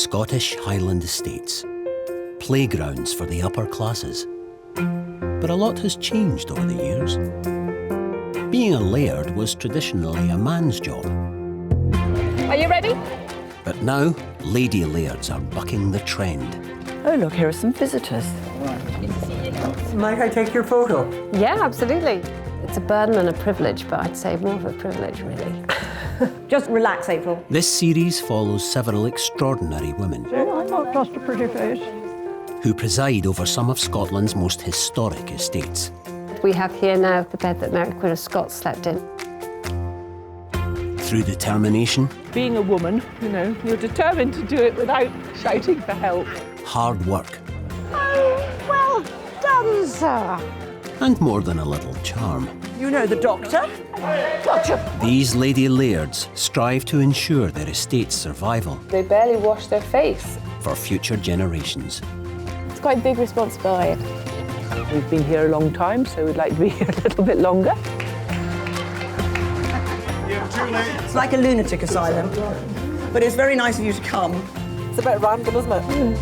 Scottish Highland estates, playgrounds for the upper classes. But a lot has changed over the years. Being a laird was traditionally a man's job. Are you ready? But now, lady lairds are bucking the trend. Oh, look, here are some visitors. Might I take your photo? Yeah, absolutely. It's a burden and a privilege, but I'd say more of a privilege, really. Just relax, April. This series follows several extraordinary women I'm not just a pretty face. who preside over some of Scotland's most historic estates. We have here now the bed that Mary Queen of Scots slept in. Through determination, Being a woman, you know, you're determined to do it without shouting for help. hard work, Oh, well done, sir. and more than a little charm. You know the doctor? Gotcha. These lady lairds strive to ensure their estate's survival They barely wash their face. for future generations. It's quite a big responsibility. We've been here a long time, so we'd like to be here a little bit longer. It's like a lunatic asylum, but it's very nice of you to come. It's a bit random, isn't it?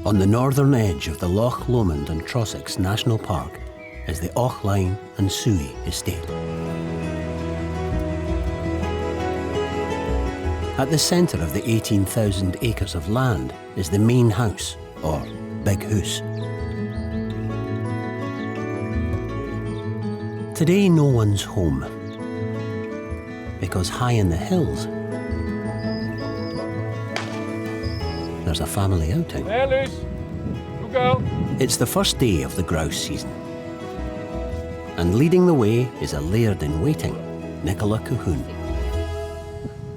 On the northern edge of the Loch Lomond and Trossachs National Park is the Auchline and Suie estate. At the centre of the 18,000 acres of land is the main house, or Big Hoose. Today no one's home, because high in the hills there's a family outing. There, Luce. Good girl. It's the first day of the grouse season. And leading the way is a laird in waiting, Nicola Cahoon.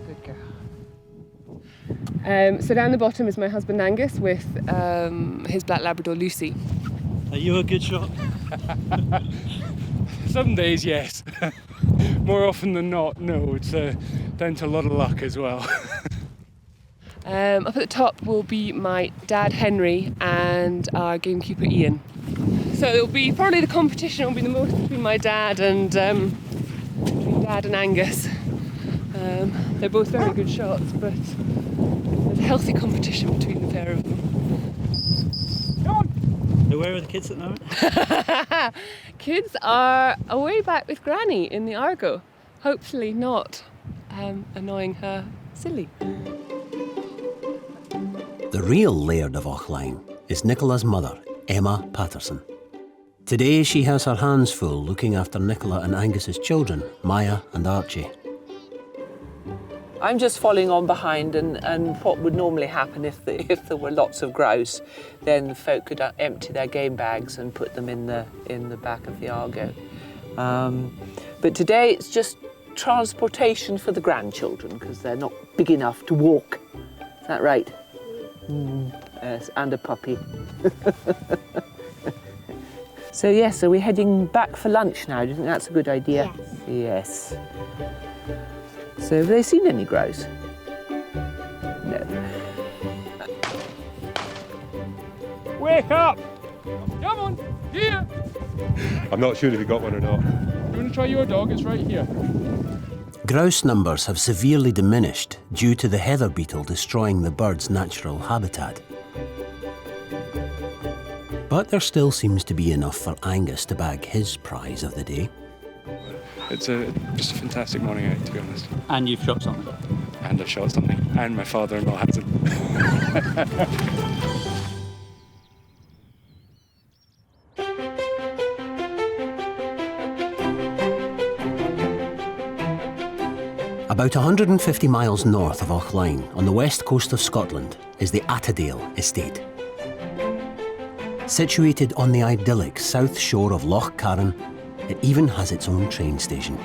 Good girl. So down the bottom is my husband Angus with his black Labrador Lucy. Are you a good shot? Some days, yes. More often than not, no. It's down to a lot of luck as well. Up at the top will be my dad Henry and our gamekeeper Ian. So it'll be probably the competition will be the most between my dad and Angus. They're both very good shots, but there's a healthy competition between the pair of them. Come on. So where are the kids at the moment? Kids are away back with Granny in the Argo. Hopefully not annoying her silly. The real laird of Auchline is Nicola's mother, Emma Patterson. Today she has her hands full looking after Nicola and Angus's children, Maya and Archie. I'm just following on behind, and what would normally happen if there were lots of grouse, then folk could empty their game bags and put them in the back of the Argo. But today it's just transportation for the grandchildren because they're not big enough to walk. Is that right? Yes, and a puppy. So yes, so we're heading back for lunch now. Do you think that's a good idea? Yes. So have they seen any grouse? No. Wake up! Come on, here! I'm not sure if you got one or not. You want to try your dog? It's right here. Grouse numbers have severely diminished due to the heather beetle destroying the bird's natural habitat. But there still seems to be enough for Angus to bag his prize of the day. It's just a fantastic morning out, to be honest. And you've shot something. And I've shot something. And my father-in-law hasn't. About 150 miles north of Auchline, on the west coast of Scotland, is the Attadale Estate. Situated on the idyllic south shore of Loch Carron, it even has its own train station.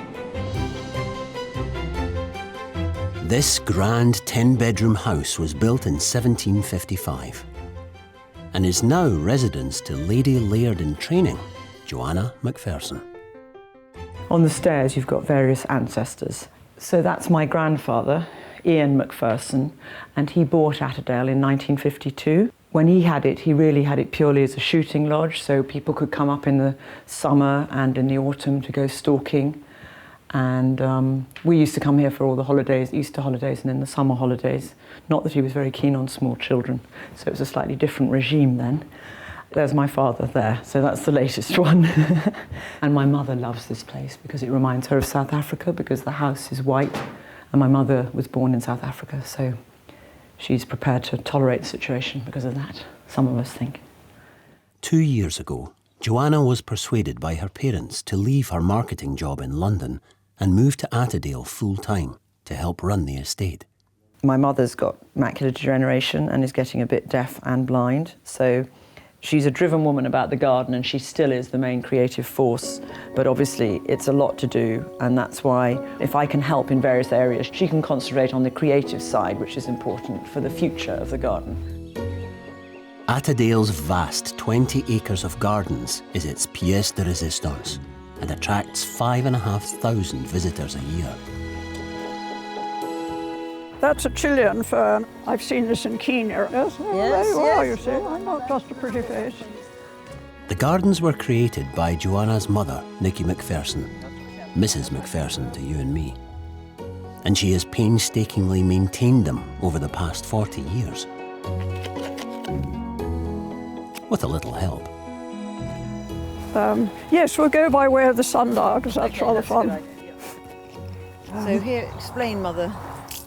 This grand 10-bedroom house was built in 1755 and is now residence to Lady Laird in training, Joanna McPherson. On the stairs, you've got various ancestors. So that's my grandfather, Ian Macpherson, and he bought Attadale in 1952. When he had it, he really had it purely as a shooting lodge, so people could come up in the summer and in the autumn to go stalking. And we used to come here for all the holidays, Easter holidays and then the summer holidays. Not that he was very keen on small children, so it was a slightly different regime then. There's my father there, so that's the latest one. And my mother loves this place because it reminds her of South Africa, because the house is white, and my mother was born in South Africa, so she's prepared to tolerate the situation because of that, some of us think. 2 years ago, Joanna was persuaded by her parents to leave her marketing job in London and move to Attadale full-time to help run the estate. My mother's got macular degeneration and is getting a bit deaf and blind, so she's a driven woman about the garden, and she still is the main creative force. But obviously it's a lot to do, and that's why if I can help in various areas, she can concentrate on the creative side, which is important for the future of the garden. Attadale's vast 20 acres of gardens is its pièce de résistance and attracts 5,500 visitors a year. That's a Chilean fern. I've seen this in Kenya. Yes, there you are, you see. I'm not just a pretty face. The gardens were created by Joanna's mother, Nicky Macpherson, Mrs. Macpherson to you and me. And she has painstakingly maintained them over the past 40 years. With a little help. Yes, we'll go by way of the sundial, because that's rather fun. So here, explain, Mother.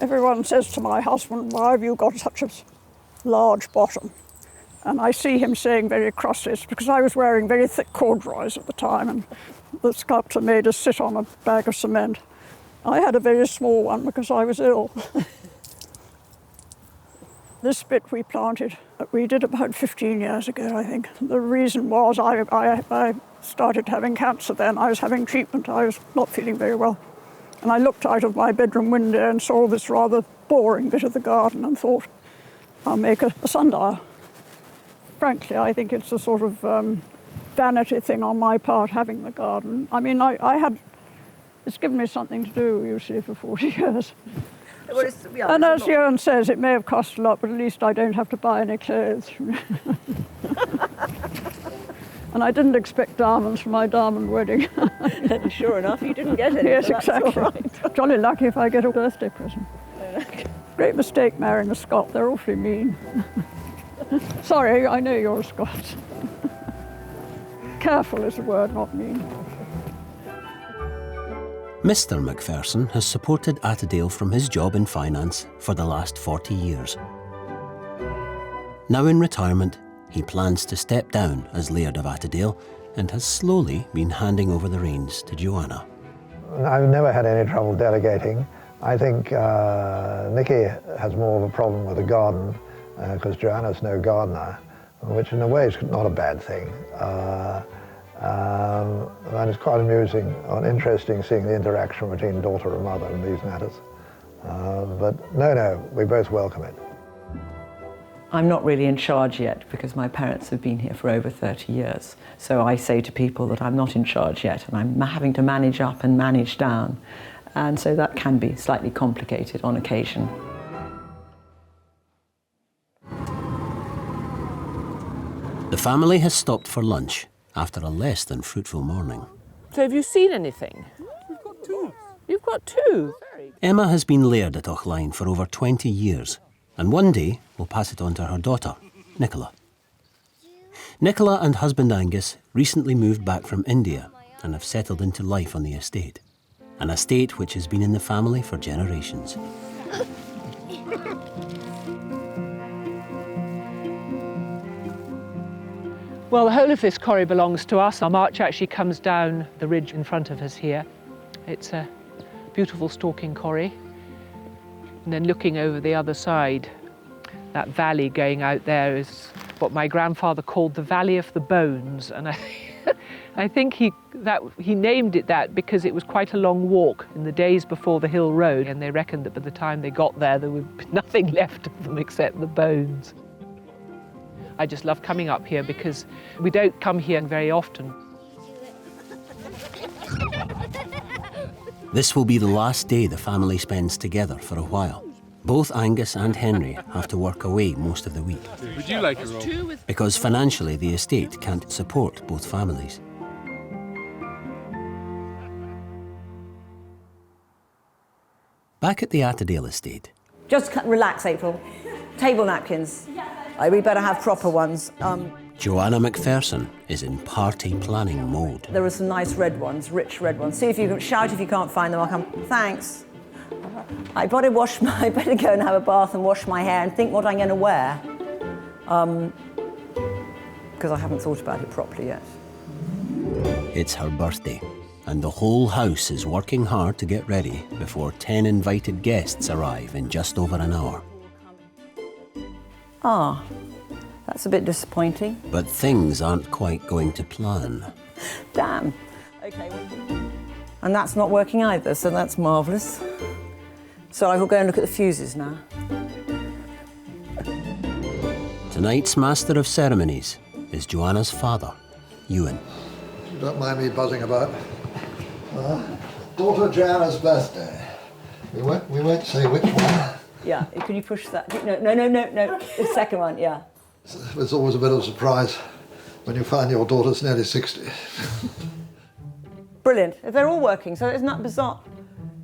Everyone says to my husband, why have you got such a large bottom? And I see him saying very crossly, it's because I was wearing very thick corduroys at the time, and the sculptor made us sit on a bag of cement. I had a very small one because I was ill. This bit we planted, we did about 15 years ago, I think. The reason was I started having cancer then. I was having treatment. I was not feeling very well. And I looked out of my bedroom window and saw this rather boring bit of the garden and thought, I'll make a sundial. Frankly, I think it's a sort of vanity thing on my part, having the garden. I mean, it's given me something to do, you see, for 40 years. Well, and as Joanna says, it may have cost a lot, but at least I don't have to buy any clothes. And I didn't expect diamonds for my diamond wedding. Sure enough, you didn't get any. Yes, so that's exactly. all right. Jolly lucky if I get a birthday present. Great mistake marrying a Scot. They're awfully mean. Sorry, I know you're a Scot. Careful is the word, not mean. Mr. Macpherson has supported Attadale from his job in finance for the last 40 years. Now in retirement, he plans to step down as Laird of Attadale and has slowly been handing over the reins to Joanna. I've never had any trouble delegating. I think Nicky has more of a problem with the garden because Joanna's no gardener, which in a way is not a bad thing. And it's quite amusing and interesting seeing the interaction between daughter and mother in these matters. But no, we both welcome it. I'm not really in charge yet because my parents have been here for over 30 years. So I say to people that I'm not in charge yet and I'm having to manage up and manage down. And so that can be slightly complicated on occasion. The family has stopped for lunch after a less than fruitful morning. So have you seen anything? We've got two. You've got two? Emma has been Laird at Auchline for over 20 years, and one day will pass it on to her daughter, Nicola. Nicola and husband Angus recently moved back from India and have settled into life on the estate, an estate which has been in the family for generations. Well, the whole of this quarry belongs to us. Our march actually comes down the ridge in front of us here. It's a beautiful stalking quarry. And then looking over the other side, that valley going out there is what my grandfather called the Valley of the Bones. And I think he named it that because it was quite a long walk in the days before the hill road, and they reckoned that by the time they got there would be nothing left of them except the bones. I just love coming up here because we don't come here very often. This will be the last day the family spends together for a while, Both Angus and Henry have to work away most of the week Would you like a roll? because financially the estate can't support both families. Back at the Attadale Estate, Just relax, April. Table napkins. We better have proper ones. Joanna McPherson is in party planning mode. There are some nice red ones, rich red ones. See if you can shout if you can't find them. I'll come. Thanks. I better go and have a bath and wash my hair and think what I'm going to wear. Because I haven't thought about it properly yet. It's her birthday, and the whole house is working hard to get ready before 10 invited guests arrive in just over an hour. Ah, that's a bit disappointing. But things aren't quite going to plan. Damn. Okay. And that's not working either, so that's marvellous. So I will go and look at the fuses now. Tonight's Master of Ceremonies is Joanna's father, Ewan. You don't mind me buzzing about. Daughter Joanna's birthday. We won't say which one. Yeah, can you push that? No. The second one, yeah. It's always a bit of a surprise when you find your daughter's nearly 60. Brilliant. If they're all working, so isn't that bizarre?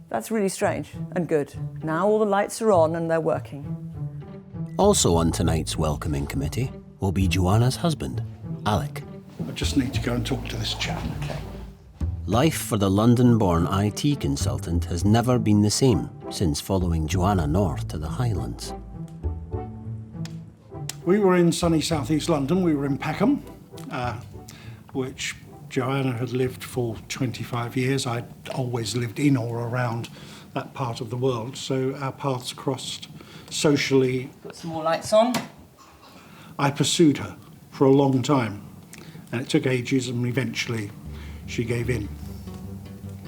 That's really strange and good. Now all the lights are on and they're working. Also on tonight's welcoming committee will be Joanna's husband, Alec. I just need to go and talk to this chap. Okay. Life for the London-born IT consultant has never been the same since following Joanna north to the Highlands. We were in sunny southeast London. We were in Peckham, which Joanna had lived for 25 years. I'd always lived in or around that part of the world, so our paths crossed socially. Put some more lights on. I pursued her for a long time, and it took ages, and eventually she gave in.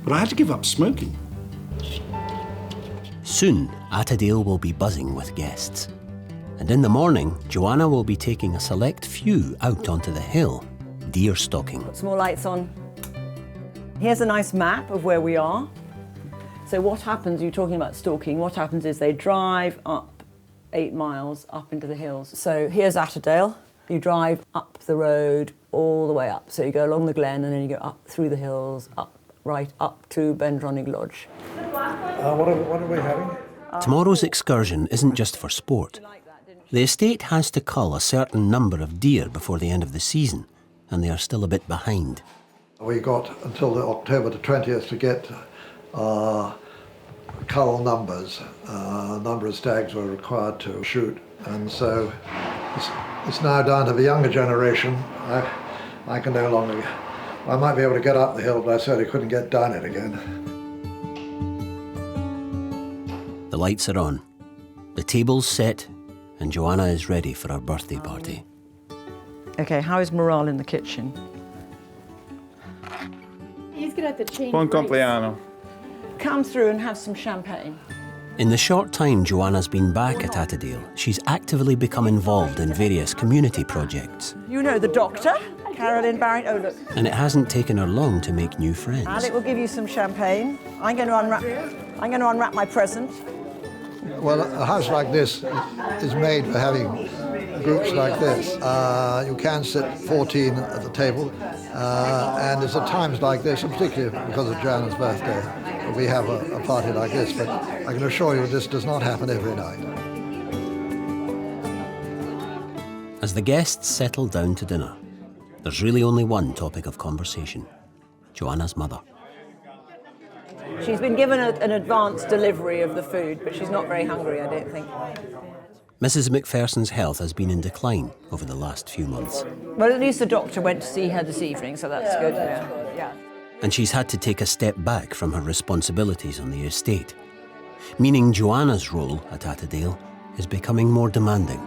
But I had to give up smoking. Soon, Attadale will be buzzing with guests. And in the morning, Joanna will be taking a select few out onto the hill, deer stalking. Put some more lights on. Here's a nice map of where we are. So what happens, you're talking about stalking, what happens is they drive up 8 miles up into the hills. So here's Attadale. You drive up the road all the way up. So you go along the glen and then you go up through the hills, right up to Bendronnig Lodge. What are we having? Tomorrow's excursion isn't just for sport. The estate has to cull a certain number of deer before the end of the season, and they are still a bit behind. We got until October the 20th to get cull numbers. A number of stags were required to shoot, and so it's now down to the younger generation. I can no longer. I might be able to get up the hill, but I certainly couldn't get down it again. The lights are on, the table's set, and Joanna is ready for her birthday party. Okay, how is morale in the kitchen? He's gonna have to change. Buon compleanno. Come through and have some champagne. In the short time Joanna's been back at Attadale, she's actively become involved in various community projects. You know the doctor, Carolyn Barrett. Oh, look. And it hasn't taken her long to make new friends. Alec will give you some champagne. I'm going to unwrap my present. Well, a house like this is made for having groups like this. You can sit 14 at the table, and it's at times like this, and particularly because of Joanna's birthday, that we have a party like this, but I can assure you this does not happen every night. As the guests settle down to dinner, there's really only one topic of conversation: Joanna's mother. She's been given an advance delivery of the food, but she's not very hungry, I don't think. Mrs. McPherson's health has been in decline over the last few months. Well, at least the doctor went to see her this evening, so that's good. Yeah. And she's had to take a step back from her responsibilities on the estate, meaning Joanna's role at Attadale is becoming more demanding.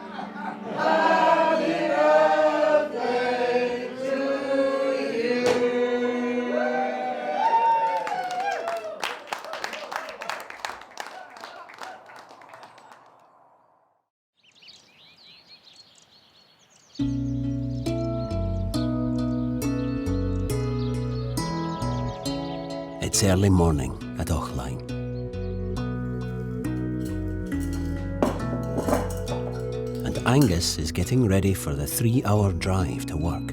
It's early morning at Ochline. Angus is getting ready for the 3-hour drive to work.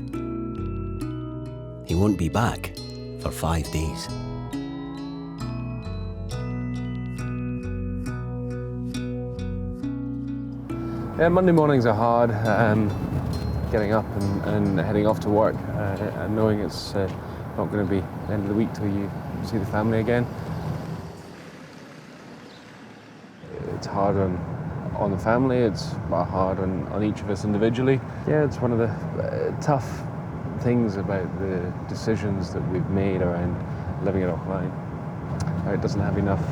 He won't be back for 5 days. Yeah, Monday mornings are hard, getting up and heading off to work, and knowing it's not going to be the end of the week till you see the family again. It's hard on the family, it's hard on each of us individually. Yeah, it's one of the tough things about the decisions that we've made around living at Auckland. It doesn't have enough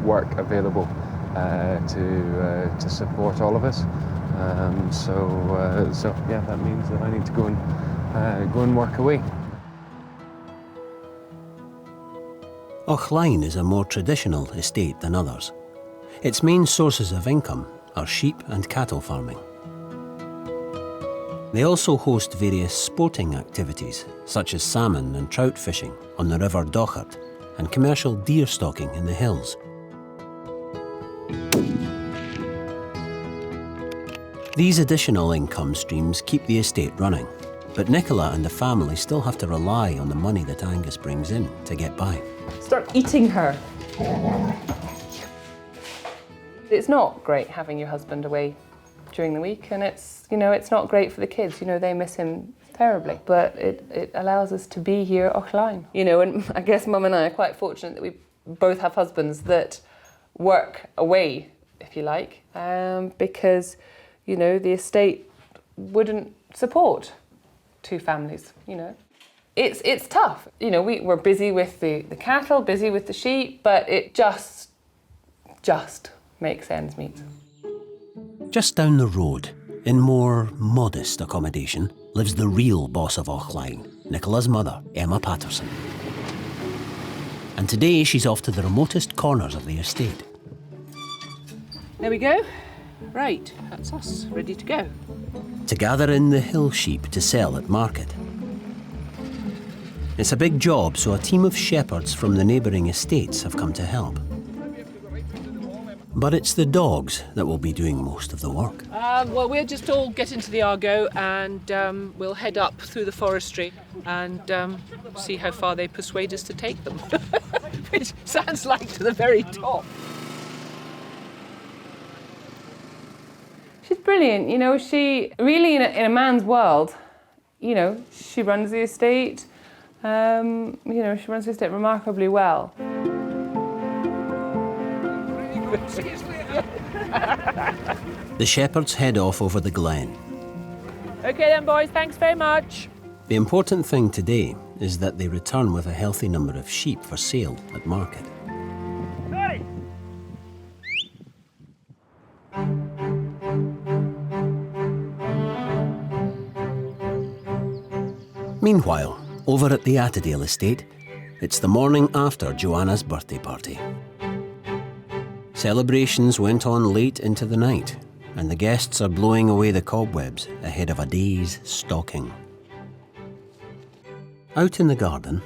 work available to support all of us. So yeah, that means that I need to go and work away. Auckland is a more traditional estate than others. Its main sources of income are sheep and cattle farming. They also host various sporting activities, such as salmon and trout fishing on the River Dochart and commercial deer stalking in the hills. These additional income streams keep the estate running, but Nicola and the family still have to rely on the money that Angus brings in to get by. Start eating her. It's not great having your husband away during the week, and it's not great for the kids. They miss him terribly, but it allows us to be here offline. And I guess Mum and I are quite fortunate that we both have husbands that work away, if you like, because the estate wouldn't support two families. It's tough. We're busy with the cattle, busy with the sheep, but it just makes ends meet. Just down the road, in more modest accommodation, lives the real boss of Auckland, Nicola's mother, Emma Patterson. And today she's off to the remotest corners of the estate. There we go. Right, that's us, ready to go. To gather in the hill sheep to sell at market. It's a big job, so a team of shepherds from the neighbouring estates have come to help. But it's the dogs that will be doing most of the work. Well, we'll just all get into the Argo and we'll head up through the forestry and see how far they persuade us to take them. Which sounds like to the very top. She's brilliant. She really, in a man's world, she runs the estate. She runs the estate remarkably well. The shepherds head off over the glen. OK then, boys, thanks very much. The important thing today is that they return with a healthy number of sheep for sale at market. Hey! Meanwhile, over at the Attadale Estate, it's the morning after Joanna's birthday party. Celebrations went on late into the night, and the guests are blowing away the cobwebs ahead of a day's stalking. Out in the garden...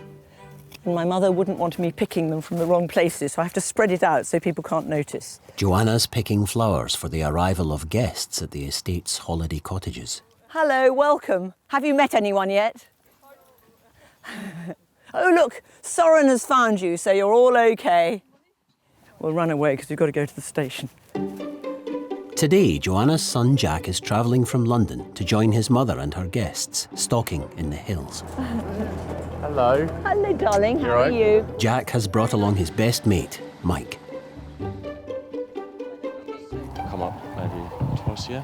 My mother wouldn't want me picking them from the wrong places, so I have to spread it out so people can't notice. Joanna's picking flowers for the arrival of guests at the estate's holiday cottages. Hello, welcome. Have you met anyone yet? Oh, look, Soren has found you, so you're all OK. We'll run away because we've got to go to the station. Today, Joanna's son Jack is travelling from London to join his mother and her guests, stalking in the hills. Hello. Hello, darling. How are you? Jack has brought along his best mate, Mike. Come up maybe twice a year.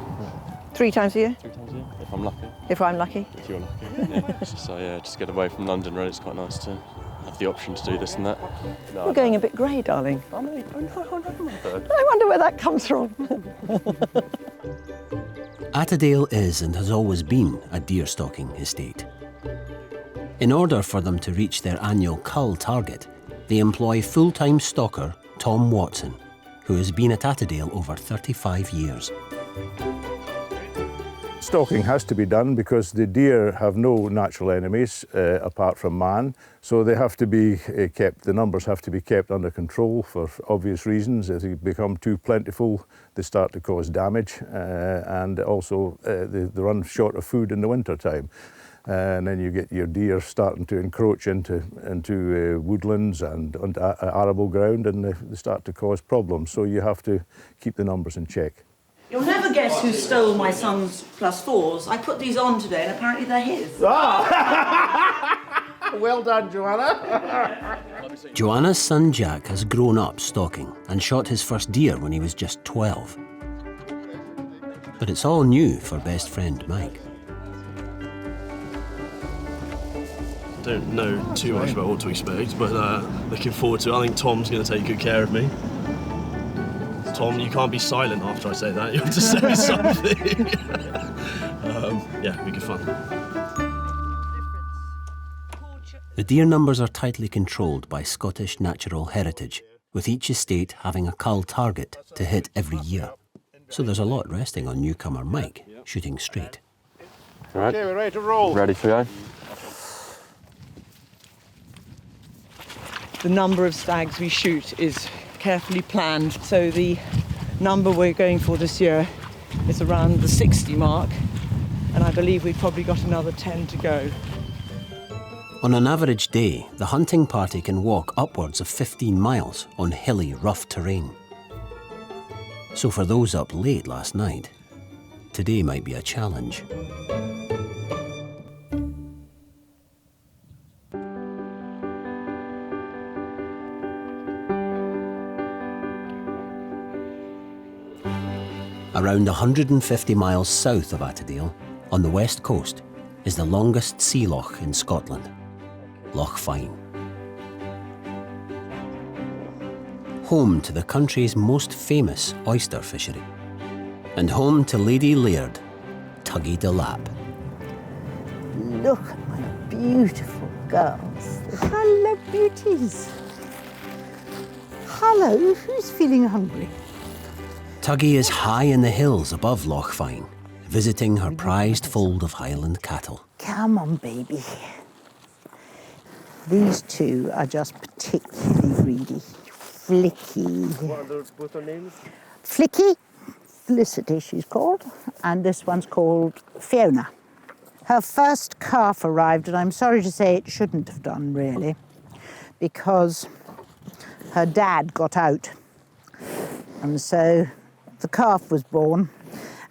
3 times a year? 3 times a year, if I'm lucky. If I'm lucky? If you're lucky. Yeah. So yeah, just get away from London, really. It's quite nice to have the option to do this and that. No, You're going a bit grey, darling. I wonder where that comes from. Attadale is and has always been a deer stalking estate. In order for them to reach their annual cull target, they employ full-time stalker Tom Watson, who has been at Attadale over 35 years. Stalking has to be done because the deer have no natural enemies apart from man, so they have to be kept, the numbers have to be kept under control for obvious reasons. As they become too plentiful, they start to cause damage, and also they run short of food in the winter time. And then you get your deer starting to encroach into woodlands and onto arable ground, and they start to cause problems. So you have to keep the numbers in check. You'll never guess who stole my son's +4s. I put these on today and apparently they're his. Well done, Joanna. Joanna's son Jack has grown up stalking and shot his first deer when he was just 12. But it's all new for best friend Mike. Don't know too much about what to expect, but looking forward to it. I think Tom's going to take good care of me. Tom, you can't be silent after I say that. You have to say something. Yeah, it'll be good fun. The deer numbers are tightly controlled by Scottish natural heritage, with each estate having a cull target to hit every year. So there's a lot resting on newcomer Mike, shooting straight. All right. Okay, we're ready to roll. Ready for go? The number of stags we shoot is carefully planned, so the number we're going for this year is around the 60 mark, and I believe we've probably got another 10 to go. On an average day, the hunting party can walk upwards of 15 miles on hilly, rough terrain. So for those up late last night, today might be a challenge. Around 150 miles south of Attadale, on the west coast, is the longest sea loch in Scotland, Loch Fyne. Home to the country's most famous oyster fishery, and home to Lady Laird, Tuggy de Lap. Look at my beautiful girls. Hello, beauties. Hello, who's feeling hungry? Tuggy is high in the hills above Loch Fyne, visiting her prized fold of Highland cattle. Come on, baby. These two are just particularly greedy. Flicky. What are both their names? Flicky, Felicity she's called, and this one's called Fiona. Her first calf arrived, and I'm sorry to say it shouldn't have done, really, because her dad got out. And so the calf was born,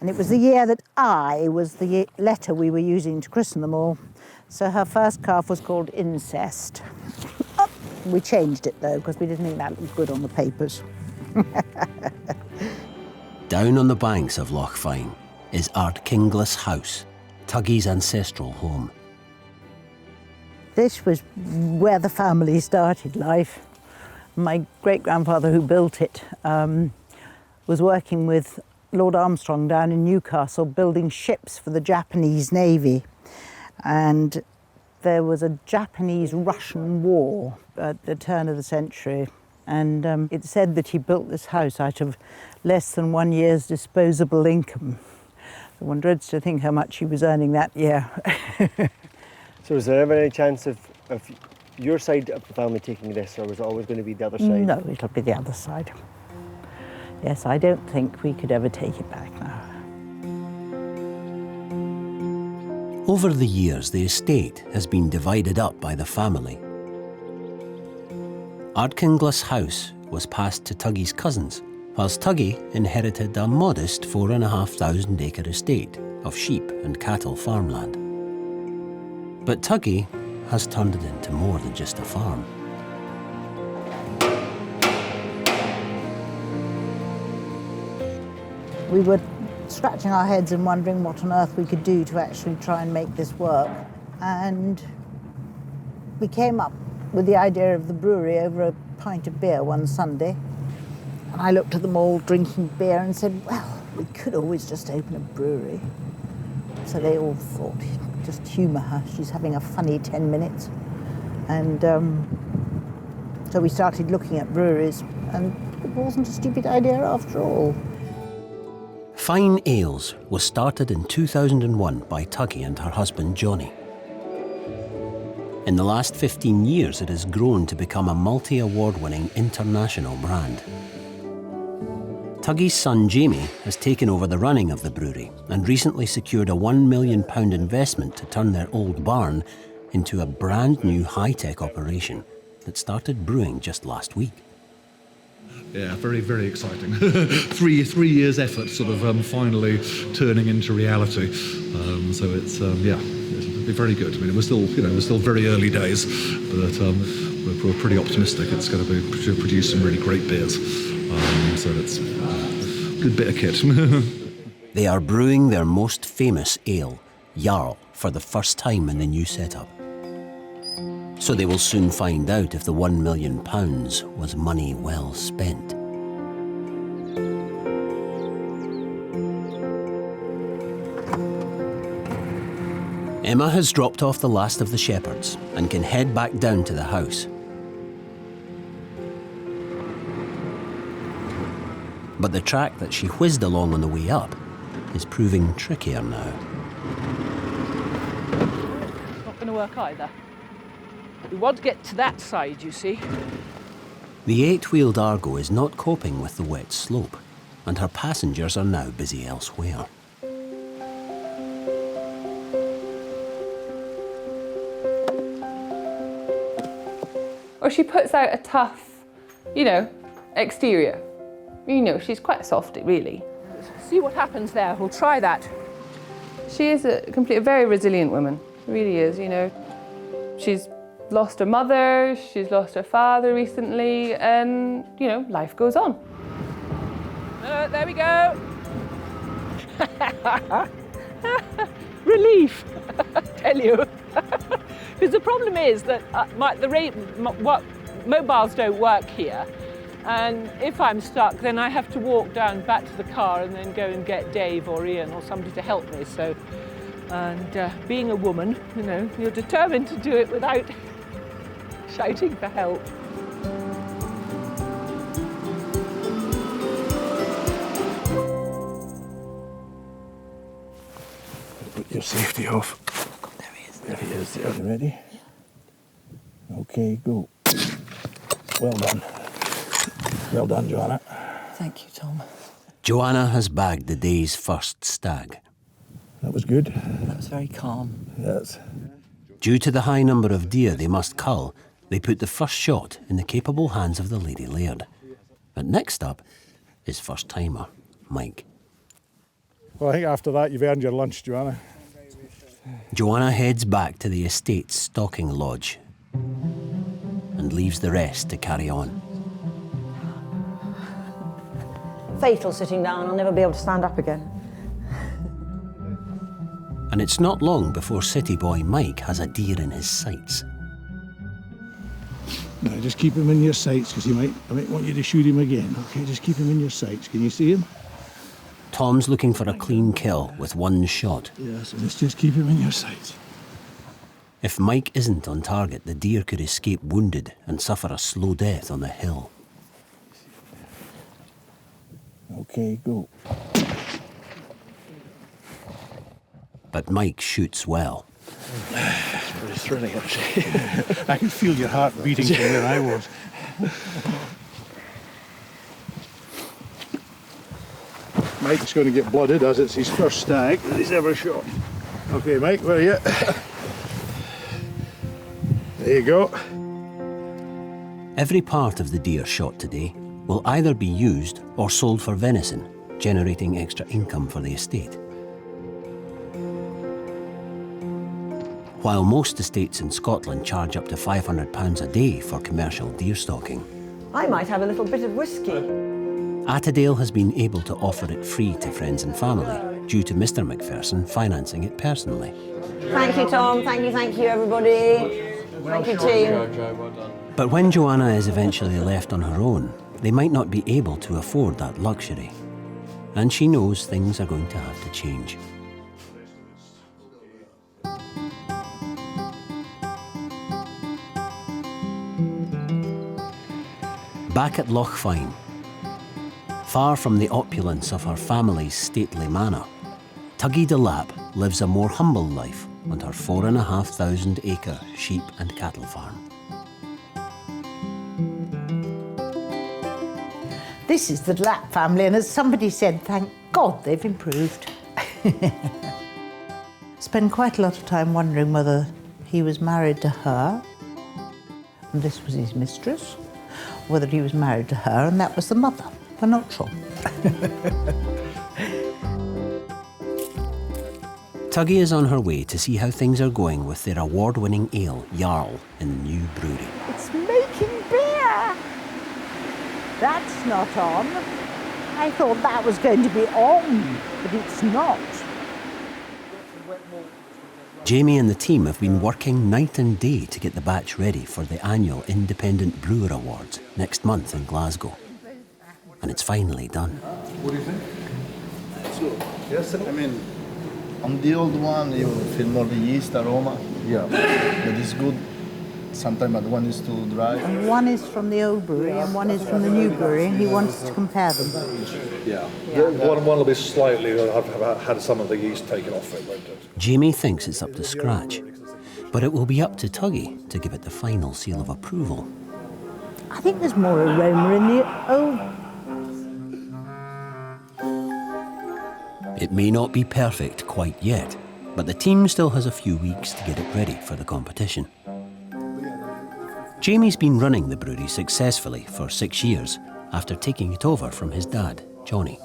and it was the year that I was the letter we were using to christen them all. So her first calf was called Incest. Oh, we changed it though, because we didn't think that looked good on the papers. Down on the banks of Loch Fyne is Ardkinglas House, Tuggy's ancestral home. This was where the family started life. My great-grandfather who built it was working with Lord Armstrong down in Newcastle building ships for the Japanese Navy. And there was a Japanese-Russian war at the turn of the century. And it's said that he built this house out of less than 1 year's disposable income. So one dreads to think how much he was earning that year. So is there ever any chance of your side of the family taking this, or was it always going to be the other side? No, it'll be the other side. Yes, I don't think we could ever take it back now. Over the years, the estate has been divided up by the family. Ardkinglas House was passed to Tuggy's cousins, whilst Tuggy inherited a modest 4,500 acre estate of sheep and cattle farmland. But Tuggy has turned it into more than just a farm. We were scratching our heads and wondering what on earth we could do to actually try and make this work. And we came up with the idea of the brewery over a pint of beer one Sunday. And I looked at them all drinking beer and said, well, we could always just open a brewery. So they all thought, just humour her, she's having a funny 10 minutes. And so we started looking at breweries, and it wasn't a stupid idea after all. Fine Ales was started in 2001 by Tuggy and her husband Johnny. In the last 15 years, it has grown to become a multi-award-winning international brand. Tuggy's son Jamie has taken over the running of the brewery and recently secured a £1 million investment to turn their old barn into a brand new high-tech operation that started brewing just last week. Yeah, very, very exciting. three years effort sort of finally turning into reality. So it's, yeah, it'll be very good. I mean, we're still very early days, but we're pretty optimistic it's going to produce some really great beers. So it's a good bit of kit. They are brewing their most famous ale, Jarl, for the first time in the new setup. So they will soon find out if the £1 million was money well spent. Emma has dropped off the last of the shepherds and can head back down to the house. But the track that she whizzed along on the way up is proving trickier now. It's not going to work either. We want to get to that side, you see. The eight-wheeled Argo is not coping with the wet slope, and her passengers are now busy elsewhere. Or she puts out a tough, exterior. She's quite soft, really. See what happens there. We'll try that. She is a very resilient woman. She really is, She's lost her mother, she's lost her father recently, and, life goes on. There we go. Relief, I tell you. Because the problem is that mobiles don't work here. And if I'm stuck, then I have to walk down back to the car and then go and get Dave or Ian or somebody to help me. So, and being a woman, you're determined to do it without shouting for help. Put your safety off. There he is. There he is. There. You ready? Okay, go. Well done. Well done, Joanna. Thank you, Tom. Joanna has bagged the day's first stag. That was good. That was very calm. Yes. Due to the high number of deer they must cull, they put the first shot in the capable hands of the Lady Laird. But next up is first-timer, Mike. Well, I think after that you've earned your lunch, Joanna. Joanna heads back to the estate's stalking lodge and leaves the rest to carry on. Fatal sitting down, I'll never be able to stand up again. And it's not long before city boy Mike has a deer in his sights. No, just keep him in your sights, because I might want you to shoot him again. Okay, just keep him in your sights. Can you see him? Tom's looking for a clean kill with one shot. Yes, and just keep him in your sights. If Mike isn't on target, the deer could escape wounded and suffer a slow death on the hill. Okay, go. But Mike shoots well. It's pretty thrilling, actually. I can feel your heart beating from where I was. Mike's going to get blooded as it's his first stag that he's ever shot. Okay, Mike, where are you? There you go. Every part of the deer shot today will either be used or sold for venison, generating extra income for the estate. While most estates in Scotland charge up to £500 a day for commercial deer stalking, I might have a little bit of whiskey. Attadale has been able to offer it free to friends and family due to Mr. McPherson financing it personally. Thank you, Tom. Thank you, everybody. Thank you, team. But when Joanna is eventually left on her own, they might not be able to afford that luxury. And she knows things are going to have to change. Back at Loch Fyne, Far from the opulence of her family's stately manor, Tuggy de Lapp lives a more humble life on her 4,500-acre sheep and cattle farm. This is the Lapp family, and as somebody said, thank God they've improved. Spent quite a lot of time wondering whether he was married to her, and this was his mistress, whether he was married to her, and that was the mother. We're not sure. Tuggy is on her way to see how things are going with their award-winning ale, Jarl, in the new brewery. It's making beer! That's not on. I thought that was going to be on, but it's not. Jamie and the team have been working night and day to get the batch ready for the annual Independent Brewer Awards next month in Glasgow. And it's finally done. What do you think? Yes, I mean, on the old one, you feel more the yeast aroma. Yeah. That is good. Sometimes the one is too dry. And one is from the old brewery and one is from the new brewery, and he wants to compare them. Yeah. One will be slightly, I've had some of the yeast taken off it, won't it? Jamie thinks it's up to scratch, but it will be up to Tuggy to give it the final seal of approval. I think there's more aroma in the old. It may not be perfect quite yet, but the team still has a few weeks to get it ready for the competition. Jamie's been running the brewery successfully for 6 years after taking it over from his dad, Johnny.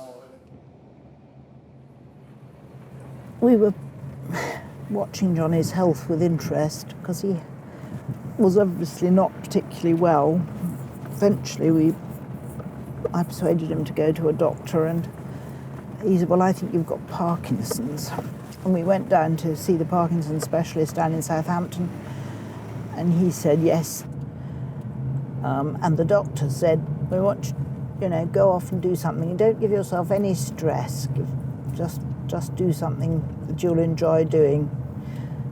We were watching Johnny's health with interest because he was obviously not particularly well. Eventually I persuaded him to go to a doctor, and he said, well, I think you've got Parkinson's. And we went down to see the Parkinson's specialist down in Southampton, and he said yes. And the doctor said, we want you to, go off and do something. And don't give yourself any stress. Just do something that you'll enjoy doing.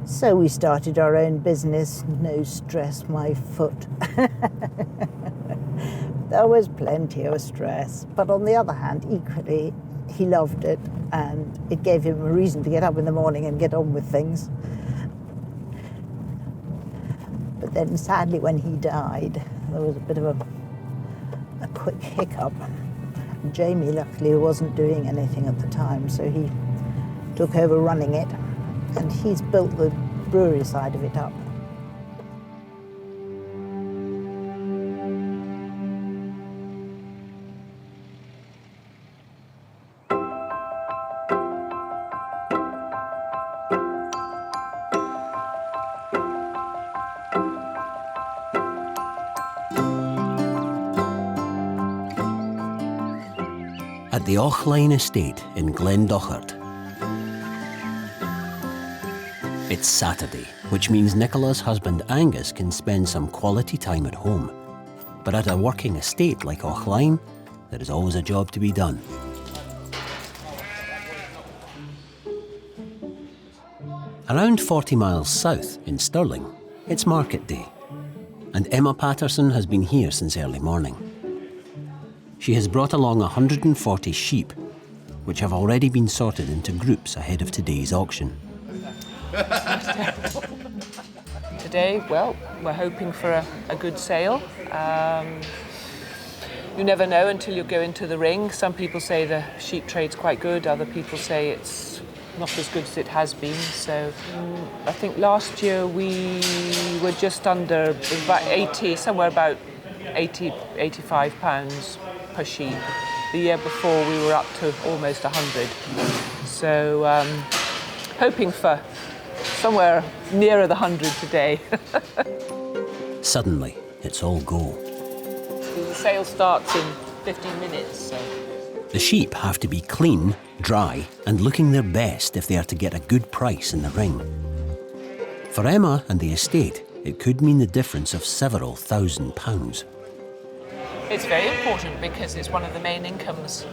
So we started our own business. No stress, my foot. There was plenty of stress. But on the other hand, equally, he loved it, and it gave him a reason to get up in the morning and get on with things. But then sadly when he died, there was a bit of a quick hiccup. Jamie luckily wasn't doing anything at the time, so he took over running it, and he's built the brewery side of it up. At the Auchline Estate in Glendochart. It's Saturday, which means Nicola's husband Angus can spend some quality time at home. But at a working estate like Auchline, there is always a job to be done. Around 40 miles south in Stirling, it's market day, and Emma Patterson has been here since early morning. She has brought along 140 sheep, which have already been sorted into groups ahead of today's auction. Today, well, we're hoping for a good sale. You never know until you go into the ring. Some people say the sheep trade's quite good, other people say it's not as good as it has been. So I think last year we were just under about 80, somewhere about 80, 85 pounds per sheep. The year before we were up to almost 100. So hoping for somewhere nearer the 100 today. Suddenly, it's all go. The sale starts in 15 minutes. So. The sheep have to be clean, dry, and looking their best if they are to get a good price in the ring. For Emma and the estate, it could mean the difference of several £1,000s. It's very important because it's one of the main incomes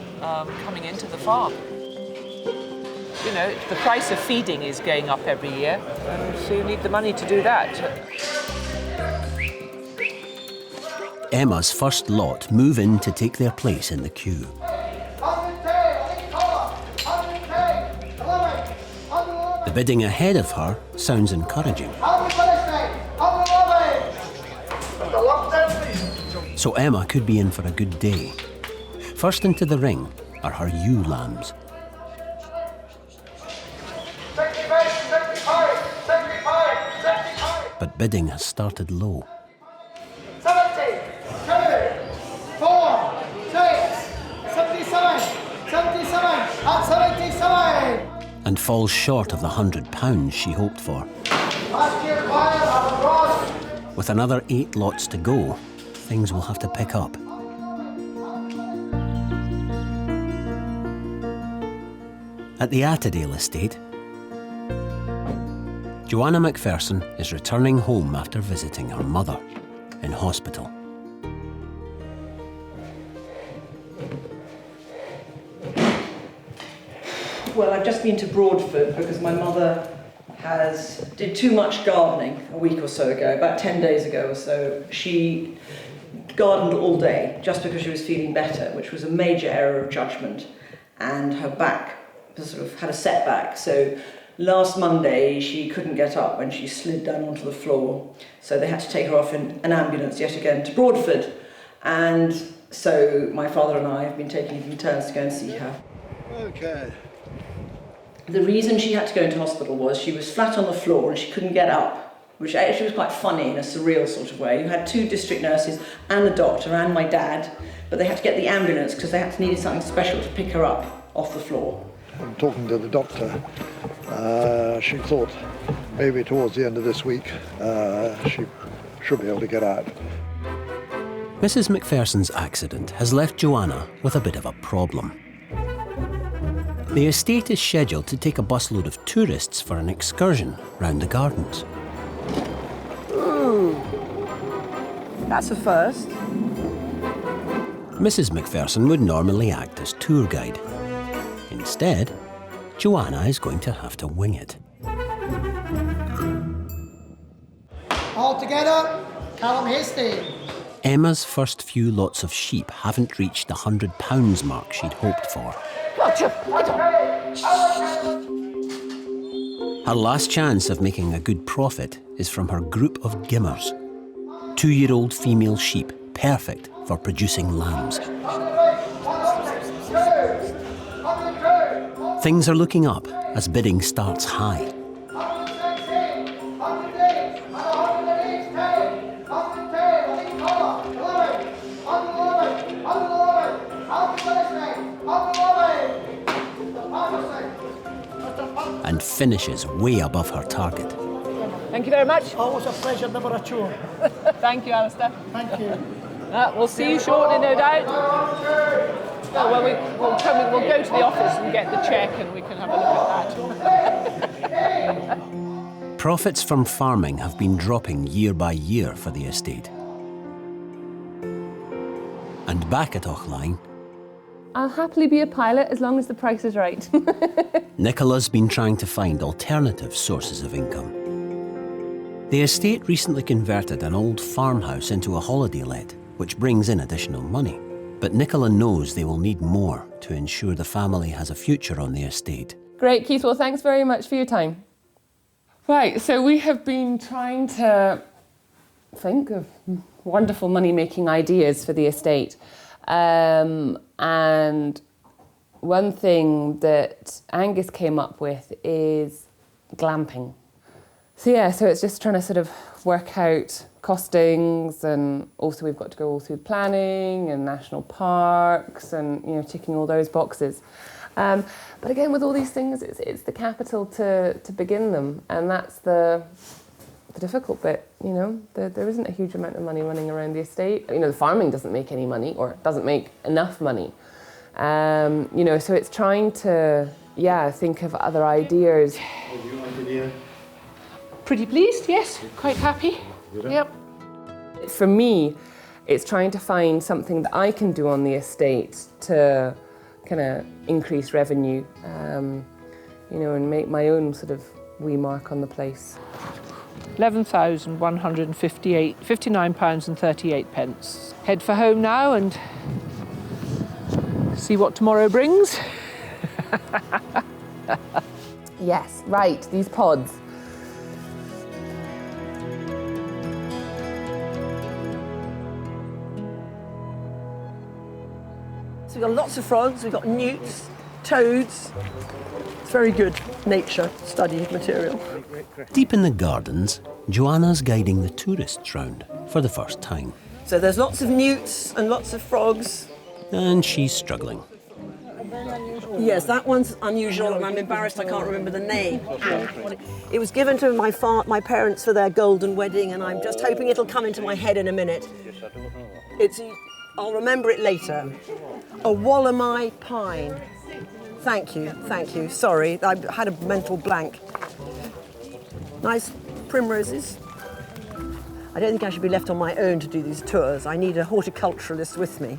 coming into the farm. You know, the price of feeding is going up every year, and so you need the money to do that. Emma's first lot move in to take their place in the queue. Bidding ahead of her sounds encouraging. So Emma could be in for a good day. First into the ring are her ewe lambs. But bidding has started low. 70, 2, 4, 6, 77, 77, and 77. And falls short of the £100 she hoped for. With another 8 lots to go, things will have to pick up. At the Attadale Estate, Joanna McPherson is returning home after visiting her mother in hospital. Well, I've just been to Broadford because my mother did too much gardening a week or so ago, about 10 days ago or so. She gardened all day just because she was feeling better, which was a major error of judgment, and her back sort of had a setback. So last Monday she couldn't get up when she slid down onto the floor, so they had to take her off in an ambulance yet again to Broadford. And so my father and I have been taking it in turns to go and see her. Okay. The reason she had to go into hospital was she was flat on the floor and she couldn't get up, which actually was quite funny in a surreal sort of way. You had 2 district nurses and the doctor and my dad, but they had to get the ambulance because they needed something special to pick her up off the floor. I'm talking to the doctor. She thought maybe towards the end of this week she should be able to get out. Mrs. McPherson's accident has left Joanna with a bit of a problem. The estate is scheduled to take a busload of tourists for an excursion round the gardens. Ooh, that's a first. Mrs. McPherson would normally act as tour guide. Instead, Joanna is going to have to wing it. All together, Callum Hastings. Emma's first few lots of sheep haven't reached the £100 mark she'd hoped for. Her last chance of making a good profit is from her group of gimmers. 2-year-old female sheep, perfect for producing lambs. Things are looking up as bidding starts high. And finishes way above her target. Thank you very much. Always a pleasure, never a chore. Thank you, Alistair. Thank you. We'll see you shortly, no doubt. Oh, well, we'll go to the office and get the cheque and we can have a look at that. Profits from farming have been dropping year by year for the estate. And back at Auchline, I'll happily be a pilot as long as the price is right. Nicola's been trying to find alternative sources of income. The estate recently converted an old farmhouse into a holiday let, which brings in additional money. But Nicola knows they will need more to ensure the family has a future on the estate. Great, Keith. Well, thanks very much for your time. Right, so we have been trying to think of wonderful money-making ideas for the estate. And one thing that Angus came up with is glamping. So yeah, so it's just trying to sort of work out costings, and also we've got to go all through planning and national parks and, you know, ticking all those boxes. But again, with all these things, it's the capital to begin them, and that's the difficult bit, you know. There isn't a huge amount of money running around the estate. You know, the farming doesn't make any money, or doesn't make enough money. You know, so it's trying to, yeah, think of other ideas. Pretty pleased, yes, quite happy. Yep. For me, it's trying to find something that I can do on the estate to kind of increase revenue, you know, and make my own sort of wee mark on the place. £11,159.38. Head for home now and see what tomorrow brings. Yes, right, these pods. So we've got lots of frogs, we've got newts, toads. It's very good nature study material. Deep in the gardens, Joanna's guiding the tourists round for the first time. So there's lots of newts and lots of frogs. And she's struggling. Yes, that one's unusual and I'm embarrassed I can't remember the name. It was given to my parents for their golden wedding and I'm just hoping it'll come into my head in a minute. I'll remember it later. A Wallamai pine. Thank you. Sorry, I had a mental blank. Nice primroses. I don't think I should be left on my own to do these tours. I need a horticulturalist with me.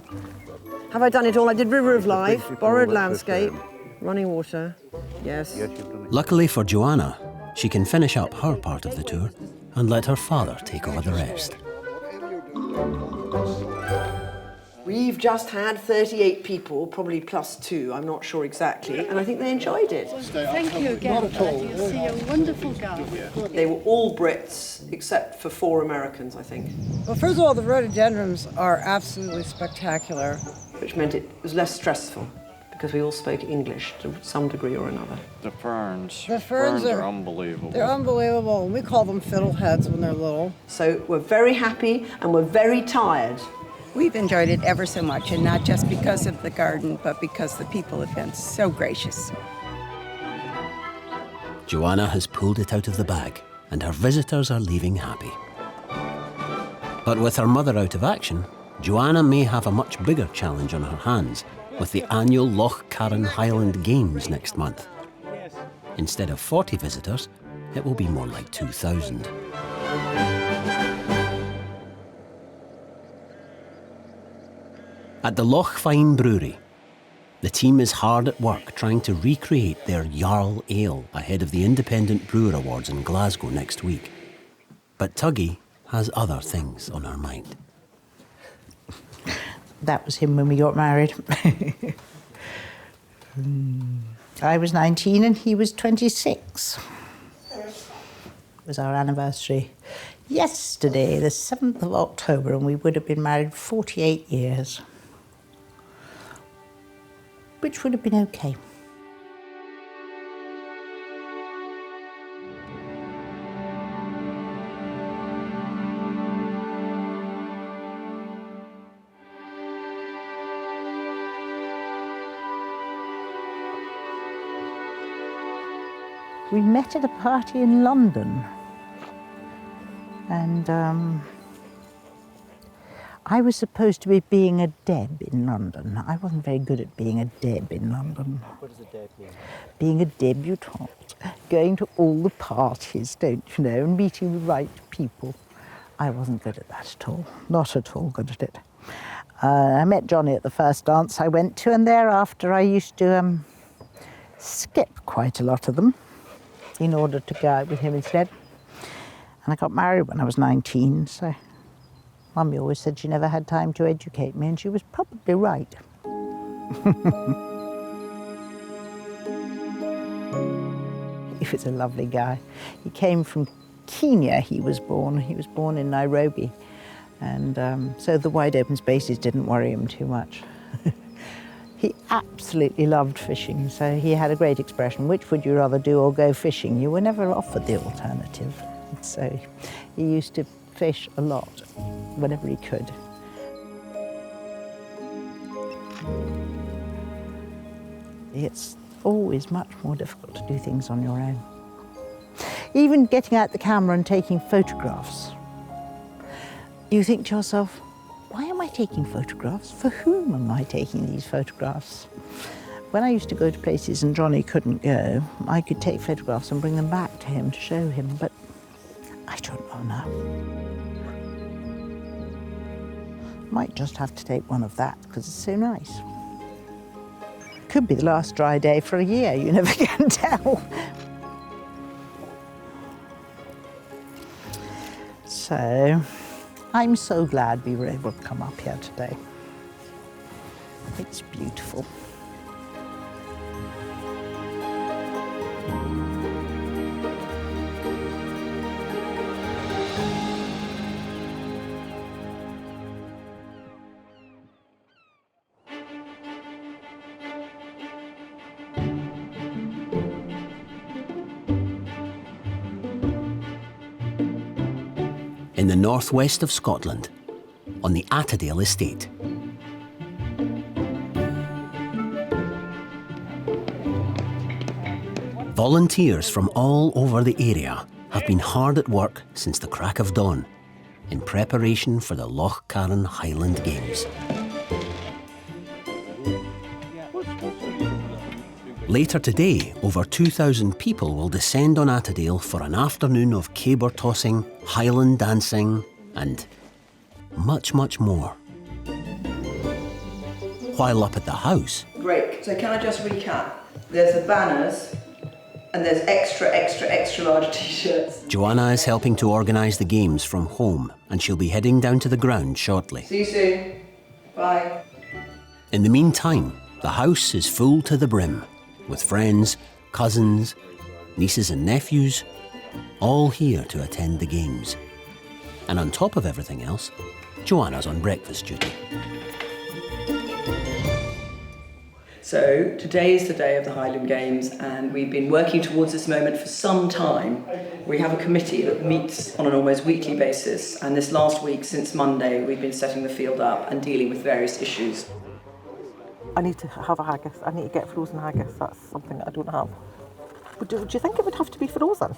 Have I done it all? I did River of Life, Borrowed Landscape, Running Water, yes. Luckily for Joanna, she can finish up her part of the tour and let her father take over the rest. We've just had 38 people, probably +2, I'm not sure exactly, and I think they enjoyed it. Thank you again. You'll see a wonderful garden. They were all Brits, except for 4 Americans, I think. Well, first of all, the rhododendrons are absolutely spectacular. Which meant it was less stressful, because we all spoke English to some degree or another. The ferns. The ferns are unbelievable. They're unbelievable. We call them fiddleheads when they're little. So we're very happy and we're very tired. We've enjoyed it ever so much, and not just because of the garden, but because the people have been so gracious. Joanna has pulled it out of the bag, and her visitors are leaving happy. But with her mother out of action, Joanna may have a much bigger challenge on her hands with the annual Loch Carron Highland Games next month. Instead of 40 visitors, it will be more like 2,000. At the Loch Fyne Brewery, the team is hard at work trying to recreate their Jarl Ale ahead of the Independent Brewer Awards in Glasgow next week. But Tuggy has other things on her mind. That was him when we got married. I was 19 and he was 26. It was our anniversary yesterday, the 7th of October, and we would have been married 48 years. Which would have been okay. We met at a party in London, and I was supposed to be being a Deb in London. I wasn't very good at being a Deb in London. What does a Deb mean? Being a debutante, going to all the parties, don't you know, and meeting the right people. I wasn't good at that at all, not at all good at it. I met Johnny at the first dance I went to, and thereafter I used to skip quite a lot of them in order to go out with him instead. And I got married when I was 19, so Mummy always said she never had time to educate me, and she was probably right. He was a lovely guy. He came from Kenya, he was born. He was born in Nairobi. And so the wide open spaces didn't worry him too much. He absolutely loved fishing, so he had a great expression, which would you rather do or go fishing? You were never offered the alternative. So he used to fish a lot, whenever he could. It's always much more difficult to do things on your own. Even getting out the camera and taking photographs. You think to yourself, why am I taking photographs? For whom am I taking these photographs? When I used to go to places and Johnny couldn't go, I could take photographs and bring them back to him to show him, but I don't know now. Might just have to take one of that because it's so nice. Could be the last dry day for a year, you never can tell. So, I'm so glad we were able to come up here today. It's beautiful. in the northwest of Scotland, on the Attadale Estate. Volunteers from all over the area have been hard at work since the crack of dawn in preparation for the Loch Carron Highland Games. Later today, over 2,000 people will descend on Attadale for an afternoon of caber tossing, Highland dancing, and much, much more. While up at the house... Great. So can I just recap? There's the banners, and there's extra large t-shirts. Joanna is helping to organise the games from home, and she'll be heading down to the ground shortly. See you soon. Bye. In the meantime, the house is full to the brim, with friends, cousins, nieces and nephews, all here to attend the games. And on top of everything else, Joanna's on breakfast duty. So today is the day of the Highland Games, and we've been working towards this moment for some time. We have a committee that meets on an almost weekly basis, and this last week, since Monday, we've been setting the field up and dealing with various issues. I need to have a haggis. I need to get frozen haggis. That's something that I don't have. But do you think it would have to be frozen?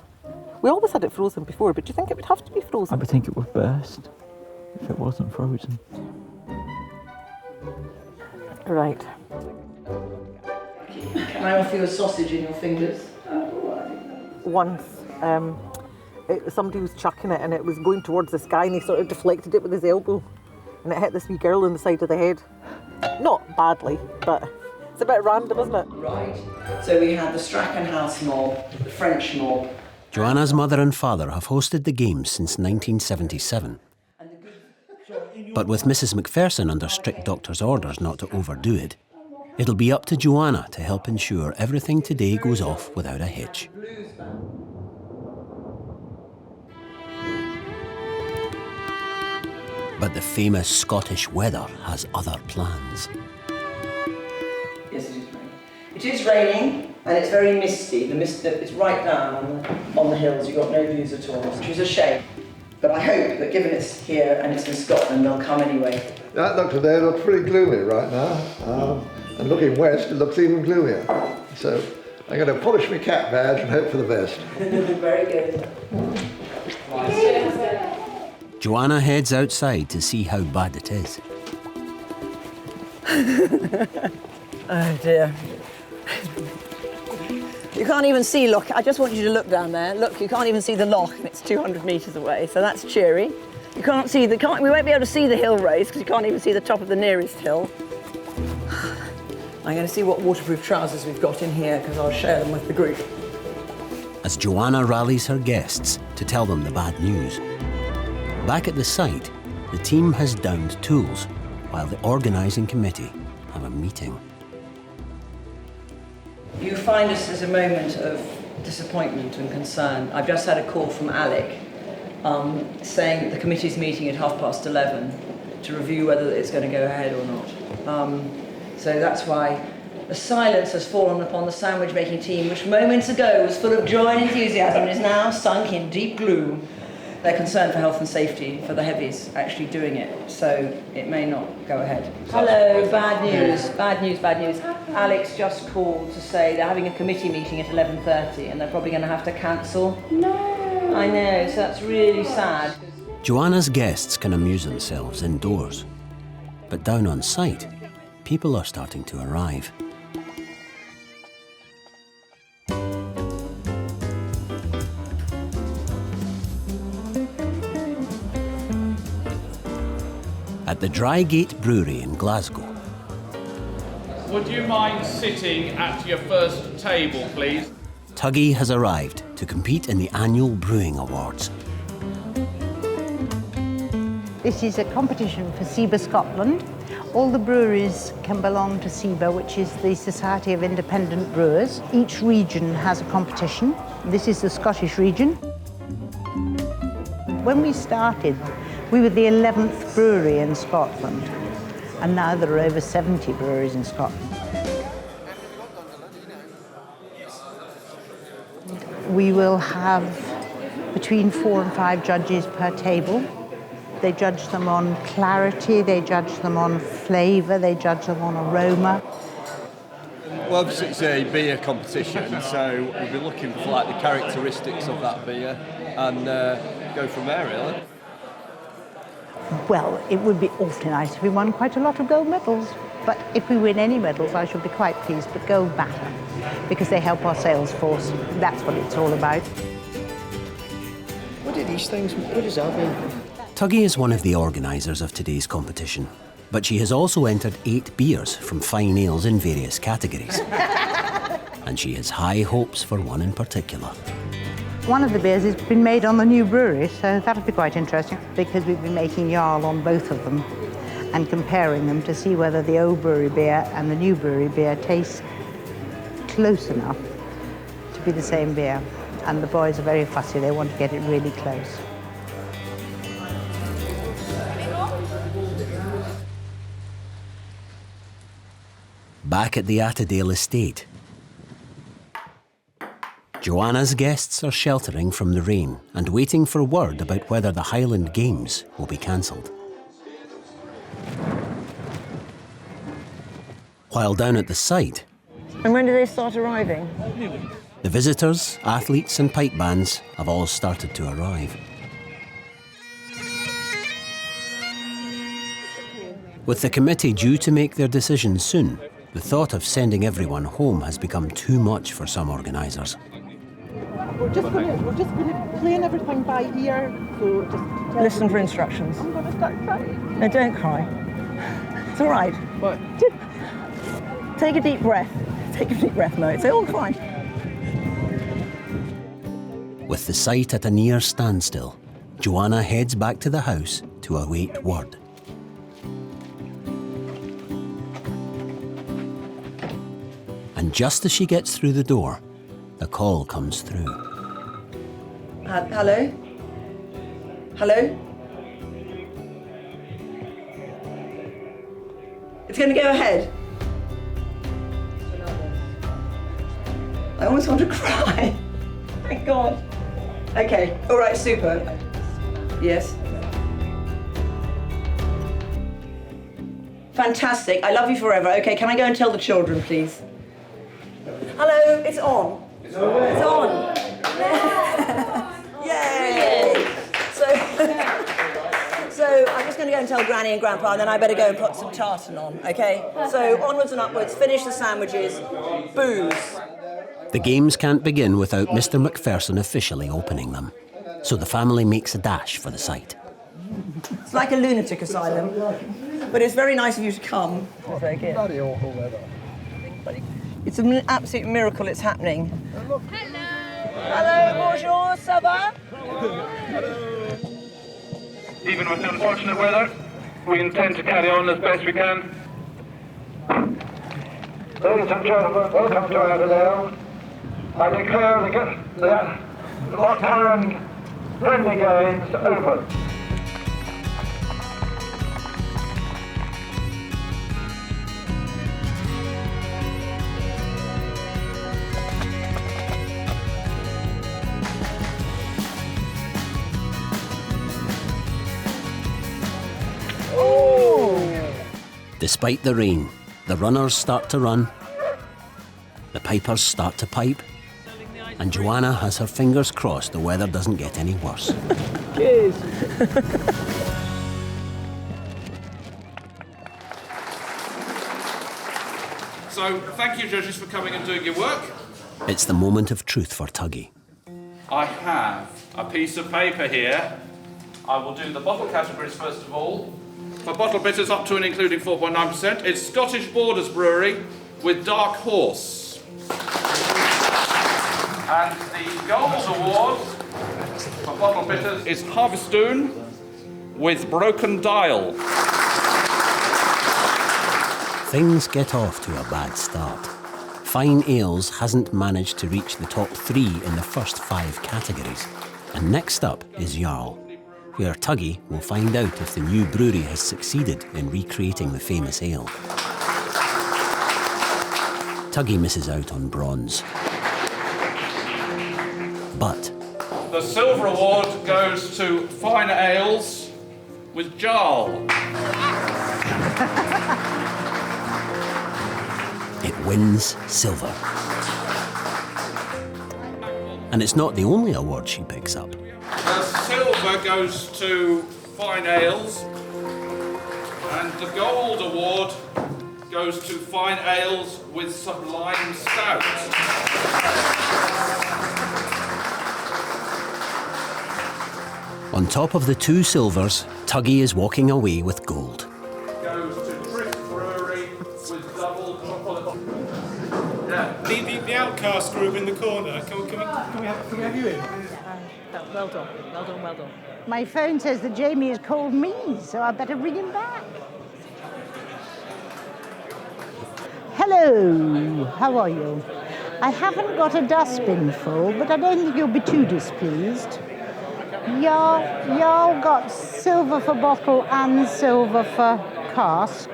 We always had it frozen before, but do you think it would have to be frozen? I would think it would burst if it wasn't frozen. Right. Can I offer you a sausage in your fingers? Once, somebody was chucking it and it was going towards this guy and he sort of deflected it with his elbow and it hit this wee girl in the side of the head. Not badly, but it's a bit random, isn't it? Right. So we had the Traquair House mob, the French mob. Joanna's mother and father have hosted the games since 1977. But with Mrs. McPherson under strict doctor's orders not to overdo it, it'll be up to Joanna to help ensure everything today goes off without a hitch. But the famous Scottish weather has other plans. Yes, it is raining. It is raining and it's very misty. The mist is right down on the hills. You've got no views at all, which is a shame. But I hope that given it's here and it's in Scotland, they'll come anyway. That look today looks pretty gloomy right now. And looking west, it looks even gloomier. So I'm going to polish my cap badge and hope for the best. Very good. Joanna heads outside to see how bad it is. Oh dear. You can't even see, look, I just want you to look down there. Look, you can't even see the loch, and it's 200 metres away, so that's cheery. You can't see we won't be able to see the hill race because you can't even see the top of the nearest hill. I'm going to see what waterproof trousers we've got in here because I'll share them with the group. As Joanna rallies her guests to tell them the bad news. Back at the site, the team has downed tools while the organising committee have a meeting. You find this as a moment of disappointment and concern. I've just had a call from Alec saying that the committee's meeting at 11:30 to review whether it's going to go ahead or not. So that's why the silence has fallen upon the sandwich making team, which moments ago was full of joy and enthusiasm and is now sunk in deep gloom. They're concerned for health and safety for the heavies actually doing it, so it may not go ahead. Hello, bad news, bad news, bad news. Alex just called to say they're having a committee meeting at 11:30 and they're probably going to have to cancel. No! I know, so that's really sad. Joanna's guests can amuse themselves indoors, but down on site, people are starting to arrive. At the Drygate Brewery in Glasgow. Would you mind sitting at your first table, please? Tuggy has arrived to compete in the annual Brewing Awards. This is a competition for SEBA Scotland. All the breweries can belong to SEBA, which is the Society of Independent Brewers. Each region has a competition. This is the Scottish region. When we started, we were the 11th brewery in Scotland, and now there are over 70 breweries in Scotland. We will have between 4 and 5 judges per table. They judge them on clarity, they judge them on flavour, they judge them on aroma. Well, obviously it's a beer competition, so we'll be looking for like the characteristics of that beer and go from there, really. Well, it would be awfully nice if we won quite a lot of gold medals. But if we win any medals, I shall be quite pleased, but gold matter, because they help our sales force. That's what it's all about. What are these things? What does that mean? Tuggy is one of the organisers of today's competition, but she has also entered 8 beers from fine ales in various categories. And she has high hopes for one in particular. One of the beers has been made on the new brewery, so that'll be quite interesting, because we've been making Jarl on both of them and comparing them to see whether the old brewery beer and the new brewery beer taste close enough to be the same beer. And the boys are very fussy, they want to get it really close. Back at the Attadale Estate, Joanna's guests are sheltering from the rain and waiting for word about whether the Highland Games will be cancelled. While down at the site, And when do they start arriving? the visitors, athletes and pipe bands have all started to arrive. With the committee due to make their decision soon, the thought of sending everyone home has become too much for some organisers. We're just going to plan everything by ear. So just Listen for instructions. I'm going to start crying. No, don't cry. It's all right. Take a deep breath. Take a deep breath, Mo. It's all fine. With the site at a near standstill, Joanna heads back to the house to await word. And just as she gets through the door, the call comes through. Hello? Hello? It's going to go ahead. I almost want to cry. Thank God. Okay, all right, super. Yes. Fantastic. I love you forever. Okay, can I go and tell the children, please? Hello, it's on. It's on. Yay! So I'm just going to go and tell Granny and Grandpa, and then I better go and put some tartan on, okay? So onwards and upwards, finish the sandwiches, booze. The games can't begin without Mr. Macpherson officially opening them, so the family makes a dash for the site. It's like a lunatic asylum, but it's very nice of you to come. Very good. Bloody awful weather. It's an absolute miracle it's happening. Hello! Hello, bonjour, ça va? Even with the unfortunate weather, we intend to carry on as best we can. Ladies and gentlemen, welcome to Attadale. I declare the Lockdown Friendly Games open. Despite the rain, the runners start to run, the pipers start to pipe, and Joanna has her fingers crossed the weather doesn't get any worse. Cheers. So, thank you, judges, for coming and doing your work. It's the moment of truth for Tuggy. I have a piece of paper here. I will do the bottle categories first of all. For bottle bitters up to and including 4.9%, it's Scottish Borders Brewery with Dark Horse. And the gold award for bottle bitters is Harvestoon with Broken Dial. Things get off to a bad start. Fine Ales hasn't managed to reach the top 3 in the first 5 categories. And next up is Jarl, where Tuggy will find out if the new brewery has succeeded in recreating the famous ale. Tuggy misses out on bronze. But The silver award goes to Fine Ales with Jarl. It wins silver. And it's not the only award she picks up. The silver goes to fine ales, and the gold award goes to fine ales with sublime stout. On top of the 2 silvers, Tuggy is walking away with gold. Goes to Chris Brewery with double chocolate. Yeah. The outcast group in the corner. Can we have you in? Well done, well done, well done. My phone says that Jamie has called me, so I better ring him back. Hello, how are you? I haven't got a dustbin full, but I don't think you'll be too displeased. Y'all got silver for bottle and silver for cask.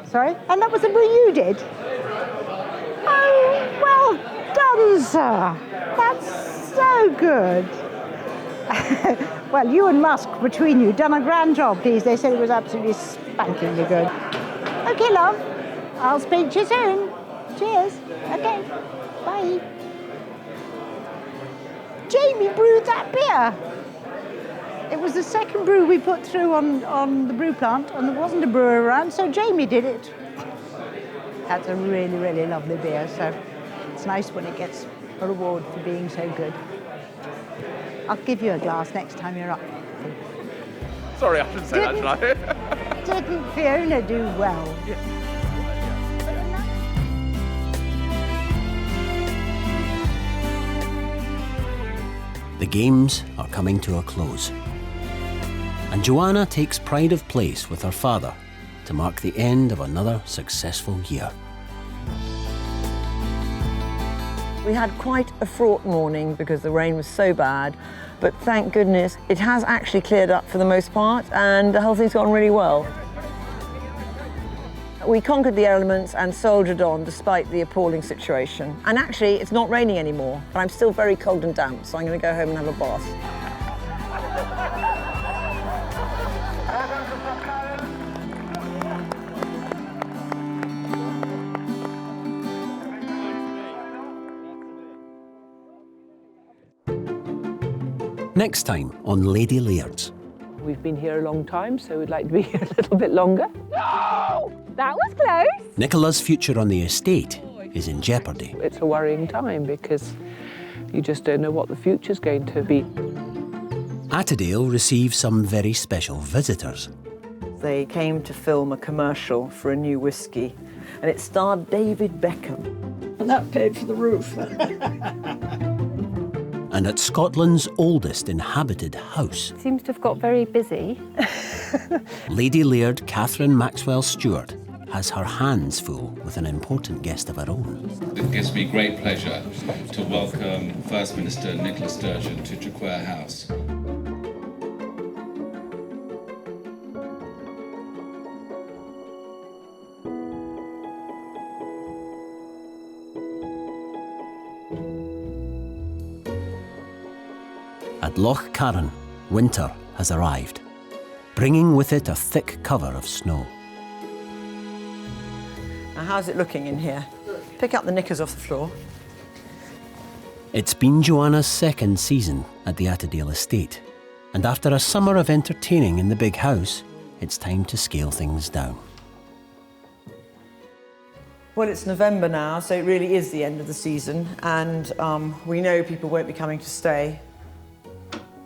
Sorry? And that was the brew you did? Oh, well done, sir. That's so good. Well, you and Musk, between you, done a grand job, please. They said it was absolutely spankingly good. Okay, love. I'll speak to you soon. Cheers. Okay. Bye. Jamie brewed that beer. It was the second brew we put through on the brew plant, and there wasn't a brewer around, so Jamie did it. That's a really, really lovely beer, so it's nice when it gets a reward for being so good. I'll give you a glass next time you're up. Sorry, I shouldn't say that, should I? Didn't Fiona do well? The games are coming to a close. And Joanna takes pride of place with her father to mark the end of another successful year. We had quite a fraught morning because the rain was so bad, but thank goodness it has actually cleared up for the most part and the whole thing's gone really well. We conquered the elements and soldiered on despite the appalling situation. And actually, it's not raining anymore, but I'm still very cold and damp, so I'm going to go home and have a bath. Next time on Lady Lairds. We've been here a long time, so we'd like to be here a little bit longer. No! That was close! Nicola's future on the estate is in jeopardy. It's a worrying time because you just don't know what the future's going to be. Attadale receives some very special visitors. They came to film a commercial for a new whiskey, and it starred David Beckham. And that paid for the roof. And at Scotland's oldest inhabited house, Seems to have got very busy. Lady Laird Catherine Maxwell Stewart has her hands full with an important guest of her own. It gives me great pleasure to welcome First Minister Nicola Sturgeon to Traquair House. At Loch Carron, winter has arrived, bringing with it a thick cover of snow. Now, how's it looking in here? Pick up the knickers off the floor. It's been Joanna's second season at the Attadale Estate, and after a summer of entertaining in the big house, it's time to scale things down. Well, it's November now, so it really is the end of the season, and we know people won't be coming to stay.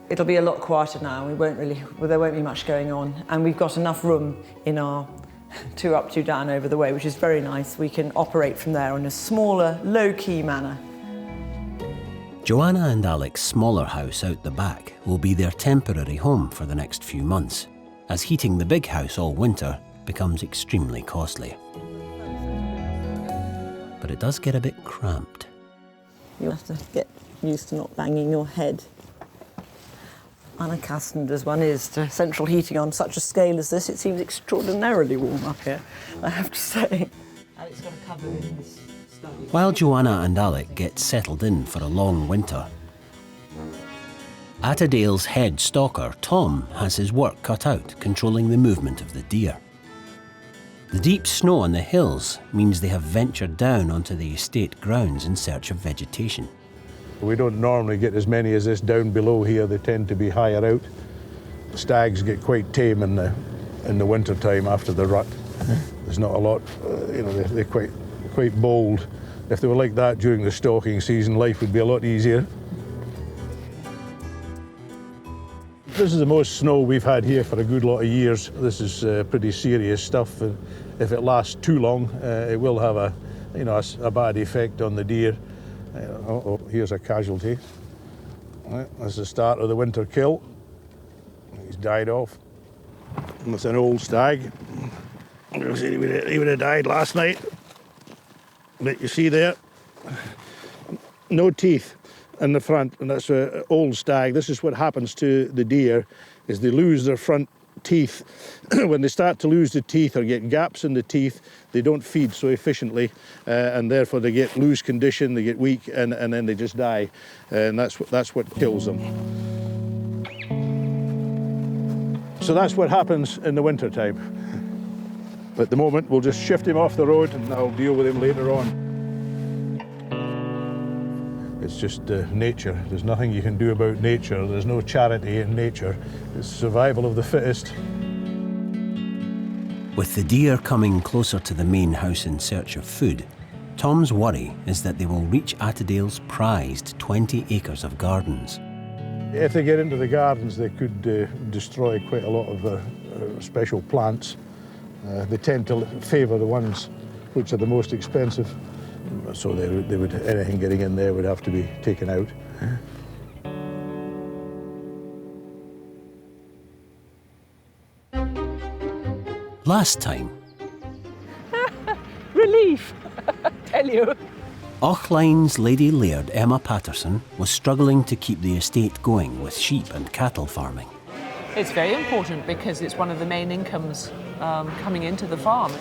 It'll be a lot quieter now. There won't be much going on, and we've got enough room in our 2 up, 2 down over the way, which is very nice. We can operate from there in a smaller, low-key manner. Joanna and Alec's smaller house out the back will be their temporary home for the next few months, as heating the big house all winter becomes extremely costly. But it does get a bit cramped. You'll have to get used to not banging your head. Unaccustomed as one is to central heating on such a scale as this, it seems extraordinarily warm up here, I have to say. Alec's got a cupboard in his study. While Joanna and Alec get settled in for a long winter, Attadale's head stalker, Tom, has his work cut out controlling the movement of the deer. The deep snow on the hills means they have ventured down onto the estate grounds in search of vegetation. We don't normally get as many as this down below here. They tend to be higher out. Stags get quite tame in the winter time after the rut. There's not a lot, they're quite bold. If they were like that during the stalking season, life would be a lot easier. This is the most snow we've had here for a good lot of years. This is pretty serious stuff. If it lasts too long, it will have a bad effect on the deer. Oh, here's a casualty. That's the start of the winter kill. He's died off. That's an old stag. He would have died last night. But you see there, no teeth in the front, and that's an old stag. This is what happens to the deer, is they lose their front teeth. When they start to lose the teeth or get gaps in the teeth, they don't feed so efficiently, and therefore they get loose condition, they get weak, and then they just die. And that's what kills them. So that's what happens in the winter time. At the moment, we'll just shift him off the road and I'll deal with him later on. It's just nature. There's nothing you can do about nature. There's no charity in nature. It's survival of the fittest. With the deer coming closer to the main house in search of food, Tom's worry is that they will reach Attadale's prized 20 acres of gardens. If they get into the gardens, they could destroy quite a lot of special plants. They tend to favour the ones which are the most expensive, so anything getting in there would have to be taken out. Last time, Relief, tell you. Auchline's Lady Laird, Emma Patterson, was struggling to keep the estate going with sheep and cattle farming. It's very important because it's one of the main incomes coming into the farm.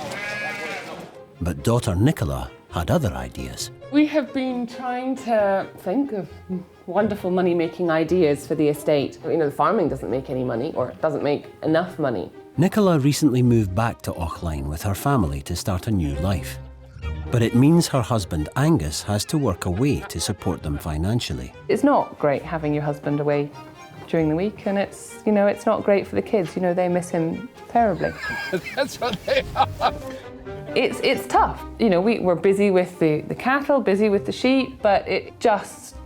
But daughter Nicola had other ideas. We have been trying to think of wonderful money-making ideas for the estate. The farming doesn't make any money, or doesn't make enough money. Nicola recently moved back to Auchline with her family to start a new life. But it means her husband Angus has to work away to support them financially. It's not great having your husband away during the week, and it's not great for the kids. They miss him terribly. That's what they are. It's tough. We're busy with the cattle, busy with the sheep, but it just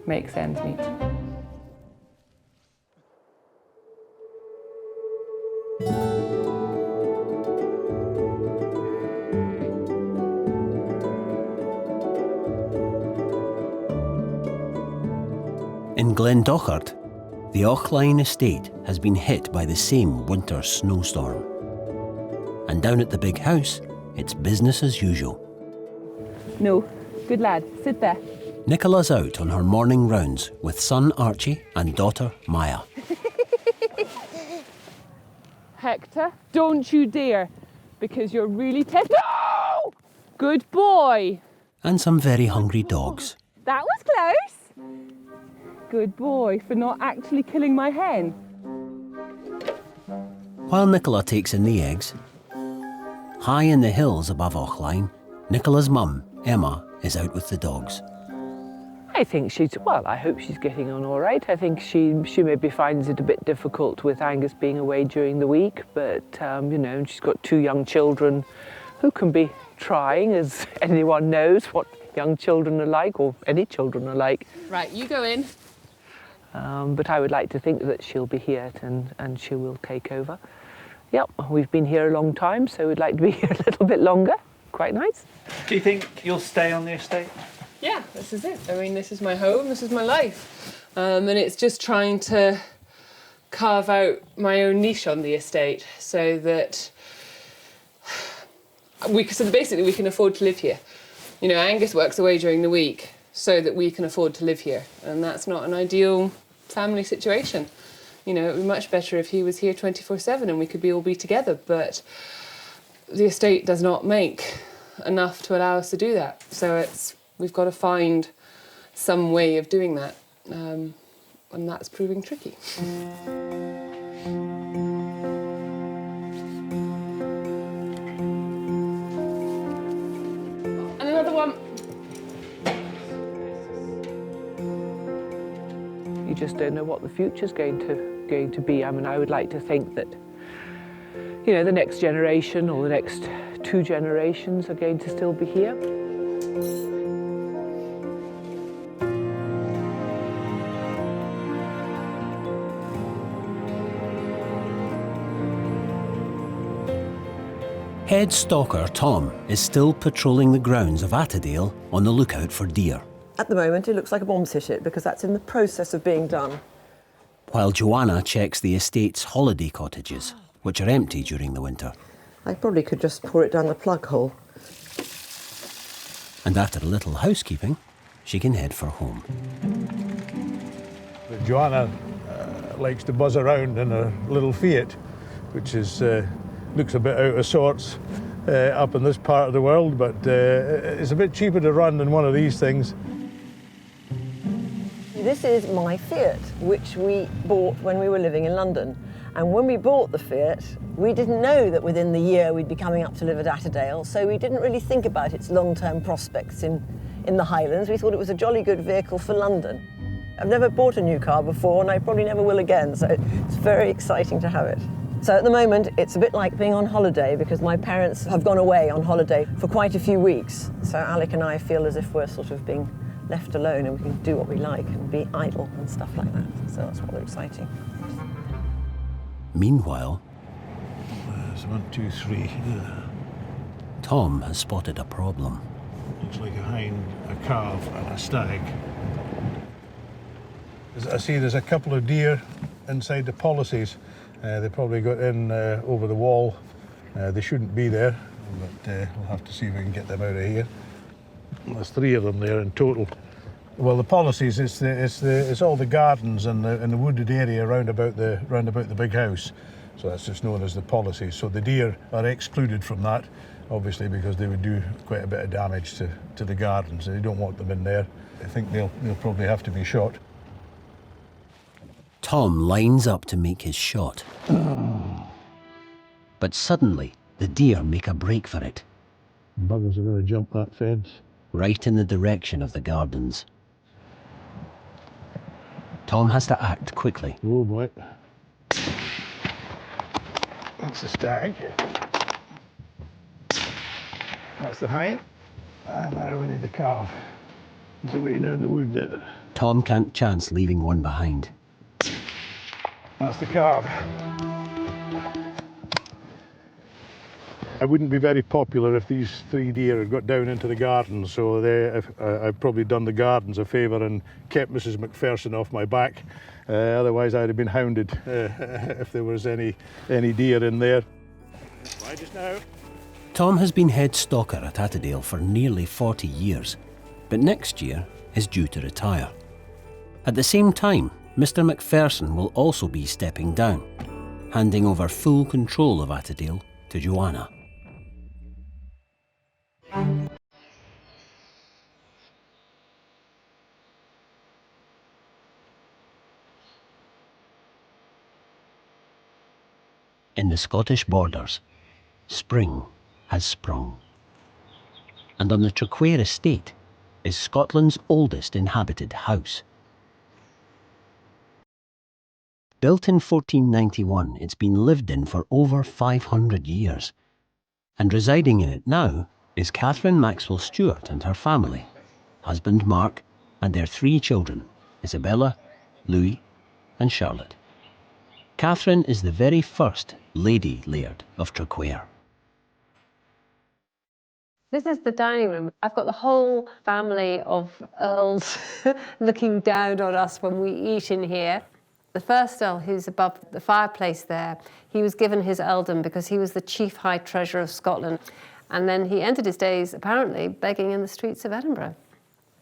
makes ends meet. In Glendochart, the Auchline estate has been hit by the same winter snowstorm. And down at the big house, it's business as usual. No, good lad, sit there. Nicola's out on her morning rounds with son Archie and daughter Maya. Hector, don't you dare, because you're really No! Good boy. And some very hungry dogs. That was close. Good boy for not actually killing my hen. While Nicola takes in the eggs, high in the hills above Auchline, Nicola's mum, Emma, is out with the dogs. I think I hope she's getting on all right. I think she maybe finds it a bit difficult with Angus being away during the week, but, she's got 2 young children who can be trying, as anyone knows what young children are like, or any children are like. Right, you go in. But I would like to think that she'll be here and she will take over. Yep, we've been here a long time, so we'd like to be here a little bit longer. Quite nice. Do you think you'll stay on the estate? Yeah, this is it. This is my home, this is my life. And it's just trying to carve out my own niche on the estate so that basically we can afford to live here. Angus works away during the week so that we can afford to live here. And that's not an ideal family situation. It would be much better if he was here 24/7 and we could all be together, but the estate does not make enough to allow us to do that. So we've got to find some way of doing that. and that's proving tricky. And another one. You just don't know what the future's going to be. I mean, I would like to think that, you know, the next generation or the next 2 generations are going to still be here. Head stalker Tom is still patrolling the grounds of Attadale on the lookout for deer. At the moment, it looks like a bomb's hit it because that's in the process of being done. While Joanna checks the estate's holiday cottages, which are empty during the winter. I probably could just pour it down the plug hole. And after a little housekeeping, she can head for home. Joanna likes to buzz around in a little Fiat, which is looks a bit out of sorts up in this part of the world, but it's a bit cheaper to run than one of these things. This is my Fiat, which we bought when we were living in London. And when we bought the Fiat, we didn't know that within the year we'd be coming up to live at Attadale, so we didn't really think about its long-term prospects in the Highlands. We thought it was a jolly good vehicle for London. I've never bought a new car before, and I probably never will again, so it's very exciting to have it. So at the moment, it's a bit like being on holiday because my parents have gone away on holiday for quite a few weeks. So Alec and I feel as if we're sort of being left alone and we can do what we like and be idle and stuff like that. So that's rather exciting. Meanwhile, there's 1, 2, 3. Tom has spotted a problem. Looks like a hind, a calf, and a stag. I see there's a couple of deer inside the policies. They probably got in over the wall. They shouldn't be there, but we'll have to see if we can get them out of here. There's 3 of them there in total. Well, the policies, it's all the gardens and the wooded area round about the big house. So that's just known as the policies. So the deer are excluded from that, obviously, because they would do quite a bit of damage to the gardens. They don't want them in there. I think they'll probably have to be shot. Tom lines up to make his shot. But suddenly, the deer make a break for it. Buggers are going to jump that fence. Right in the direction of the gardens. Tom has to act quickly. Oh boy. That's the stag. That's the hind. And now we need the calf. It's away down the wood there. Tom can't chance leaving one behind. That's the calf. I wouldn't be very popular if these 3 deer had got down into the garden, so I've probably done the gardens a favour and kept Mrs. McPherson off my back. Otherwise I'd have been hounded if there was any deer in there. Right just now. Tom has been head stalker at Attadale for nearly 40 years, but next year is due to retire. At the same time, Mr. McPherson will also be stepping down, handing over full control of Attadale to Joanna. In the Scottish borders, spring has sprung. And on the Traquair Estate is Scotland's oldest inhabited house. Built in 1491, it's been lived in for over 500 years. And residing in it now is Catherine Maxwell Stewart and her family, husband Mark, and their 3 children, Isabella, Louis, and Charlotte. Catherine is the very first Lady Laird of Traquair. This is the dining room. I've got the whole family of earls looking down on us when we eat in here. The first earl, who's above the fireplace there, he was given his earldom because he was the chief high treasurer of Scotland. And then he ended his days, apparently, begging in the streets of Edinburgh.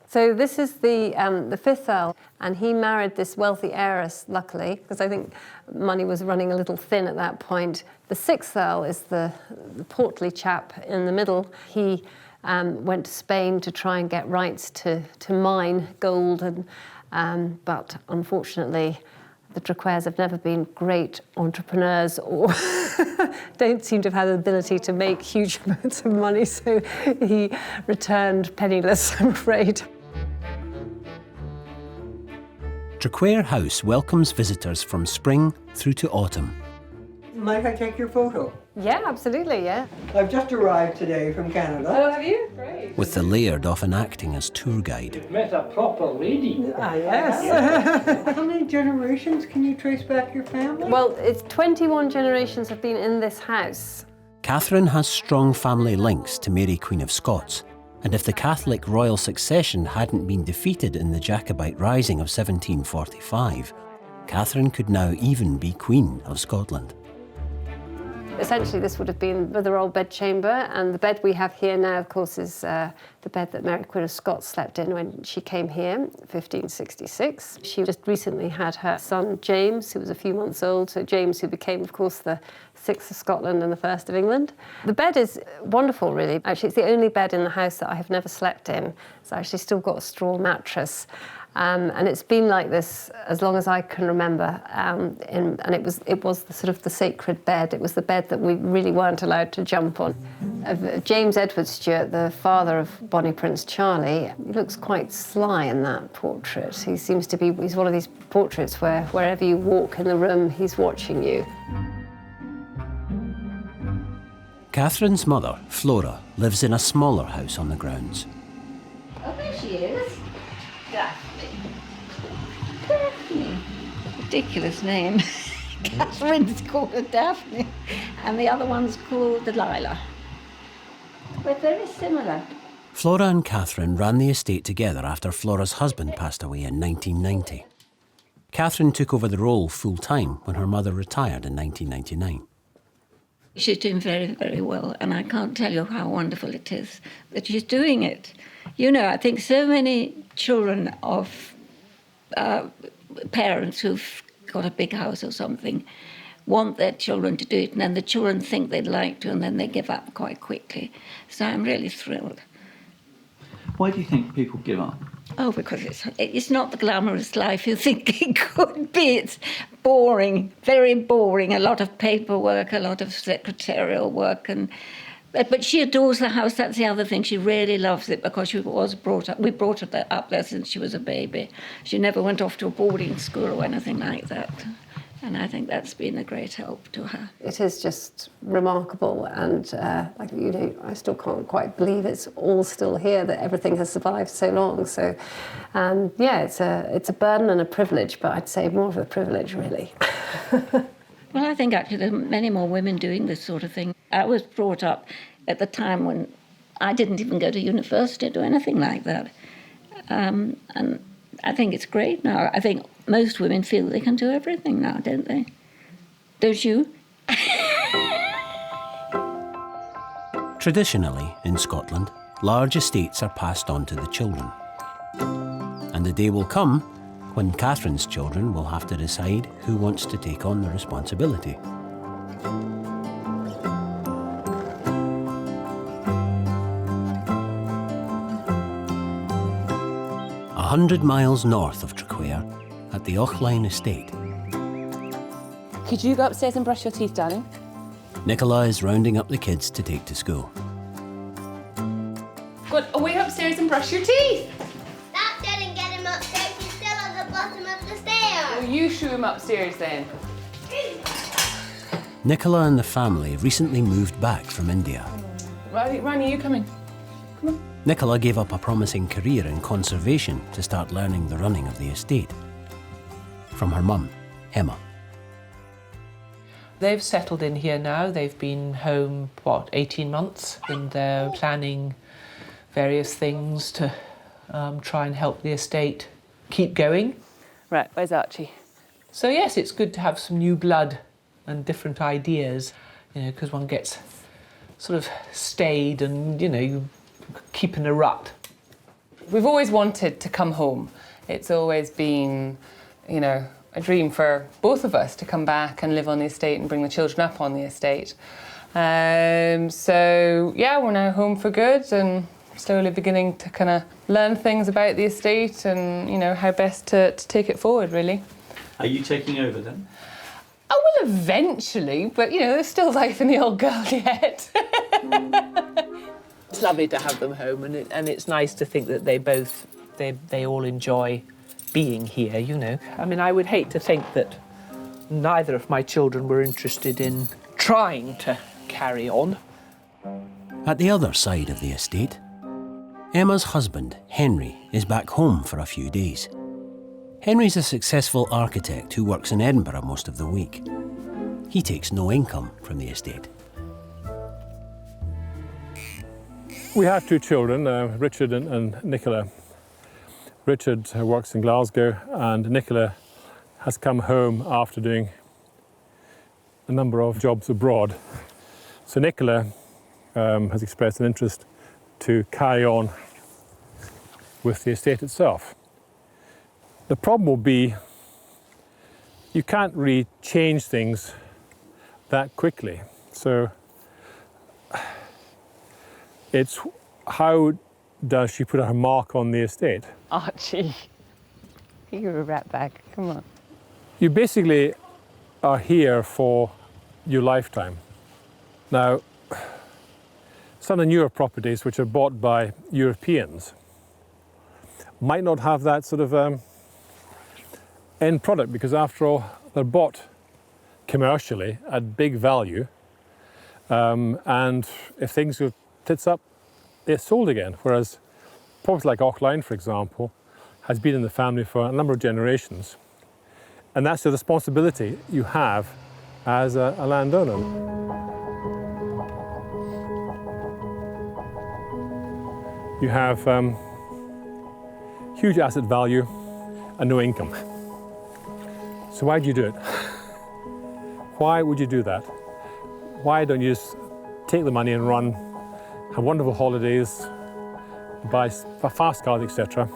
So this is the 5th earl, and he married this wealthy heiress, luckily, because I think money was running a little thin at that point. The 6th earl is the portly chap in the middle. He went to Spain to try and get rights to mine gold, and But unfortunately, the Traquairs have never been great entrepreneurs or don't seem to have had the ability to make huge amounts of money, so he returned penniless, I'm afraid. Traquair House welcomes visitors from spring through to autumn. Might I take your photo? Yeah, absolutely, yeah. I've just arrived today from Canada. Oh, have you? Great. With the Laird often acting as tour guide. You've met a proper lady. Ah, yes. How many generations can you trace back your family? Well, it's 21 generations have been in this house. Catherine has strong family links to Mary Queen of Scots, and if the Catholic royal succession hadn't been defeated in the Jacobite Rising of 1745, Catherine could now even be Queen of Scotland. Essentially, this would have been the old bedchamber, and the bed we have here now, of course, is the bed that Mary Queen of Scots slept in when she came here, 1566. She just recently had her son, James, who was a few months old, so James, who became, of course, the 6th of Scotland and the 1st of England. The bed is wonderful, really. Actually, it's the only bed in the house that I have never slept in. It's actually still got a straw mattress. And it's been like this as long as I can remember. And it was the sort of the sacred bed. It was the bed that we really weren't allowed to jump on. James Edward Stuart, the father of Bonnie Prince Charlie, he looks quite sly in that portrait. He seems to be, he's one of these portraits where wherever you walk in the room, he's watching you. Catherine's mother, Flora, lives in a smaller house on the grounds. Oh, there she is. Daphne. Daphne. Ridiculous name. Catherine's called her Daphne, and the other one's called Delilah. We're very similar. Flora and Catherine ran the estate together after Flora's husband passed away in 1990. Catherine took over the role full-time when her mother retired in 1999. She's doing very, very well, and I can't tell you how wonderful it is that she's doing it. You know, I think so many children of parents who've got a big house or something want their children to do it, and then the children think they'd like to, and then they give up quite quickly. So I'm really thrilled. Why do you think people give up? Oh, because it's not the glamorous life you think it could be. It's boring, very boring, a lot of paperwork, a lot of secretarial work, but she adores the house. That's the other thing. She really loves it because she was brought up. We brought her up there since she was a baby. She never went off to a boarding school or anything like that. And I think that's been a great help to her. It is just remarkable, and like you know, I still can't quite believe it's all still here, that everything has survived so long. So, yeah, it's a burden and a privilege, but I'd say more of a privilege, really. Well, I think actually there are many more women doing this sort of thing. I was brought up at the time when I didn't even go to university or do anything like that. And I think it's great now. I think most women feel they can do everything now, don't they? Don't you? Traditionally, in Scotland, large estates are passed on to the children. And the day will come when Catherine's children will have to decide who wants to take on the responsibility. A 100 miles north of Traquair, at the Highland Estate. Could you go upstairs and brush your teeth, darling? Nicola is rounding up the kids to take to school. Go away upstairs and brush your teeth! That didn't get him upstairs, he's still at the bottom of the stairs. Well, you shoo him upstairs then. Nicola and the family recently moved back from India. Rani, you come in. Come on. Nicola gave up a promising career in conservation to start learning the running of the estate. From her mum, Emma. They've settled in here now. They've been home, 18 months, and they're planning various things to try and help the estate keep going. Right, where's Archie? So yes, it's good to have some new blood and different ideas, you know, because one gets sort of stayed and, you know, you keep in a rut. We've always wanted to come home. It's always been, you know, a dream for both of us to come back and live on the estate and bring the children up on the estate. So, yeah, we're now home for good and slowly beginning to kind of learn things about the estate and, you know, how best to take it forward, really. Are you taking over then? I will eventually, but, you know, there's still life in the old girl yet. It's lovely to have them home, and it's nice to think that they all enjoy being here, you know. I mean, I would hate to think that neither of my children were interested in trying to carry on. At the other side of the estate, Emma's husband, Henry, is back home for a few days. Henry's a successful architect who works in Edinburgh most of the week. He takes no income from the estate. We have two children, Richard and Nicola. Richard works in Glasgow, and Nicola has come home after doing a number of jobs abroad. So Nicola has expressed an interest to carry on with the estate itself. The problem will be you can't really change things that quickly. So it's how does she put her mark on the estate? Archie, you're a rat bag, come on. You basically are here for your lifetime. Now, some of the newer properties which are bought by Europeans might not have that sort of end product, because after all, they're bought commercially at big value, and if things go tits up, they're sold again. Whereas property like Auckline, for example, has been in the family for a number of generations. And that's the responsibility you have as a landowner. You have huge asset value and no income. So why do you do it? Why would you do that? Why don't you just take the money and run, have wonderful holidays, buy fast cars, etc.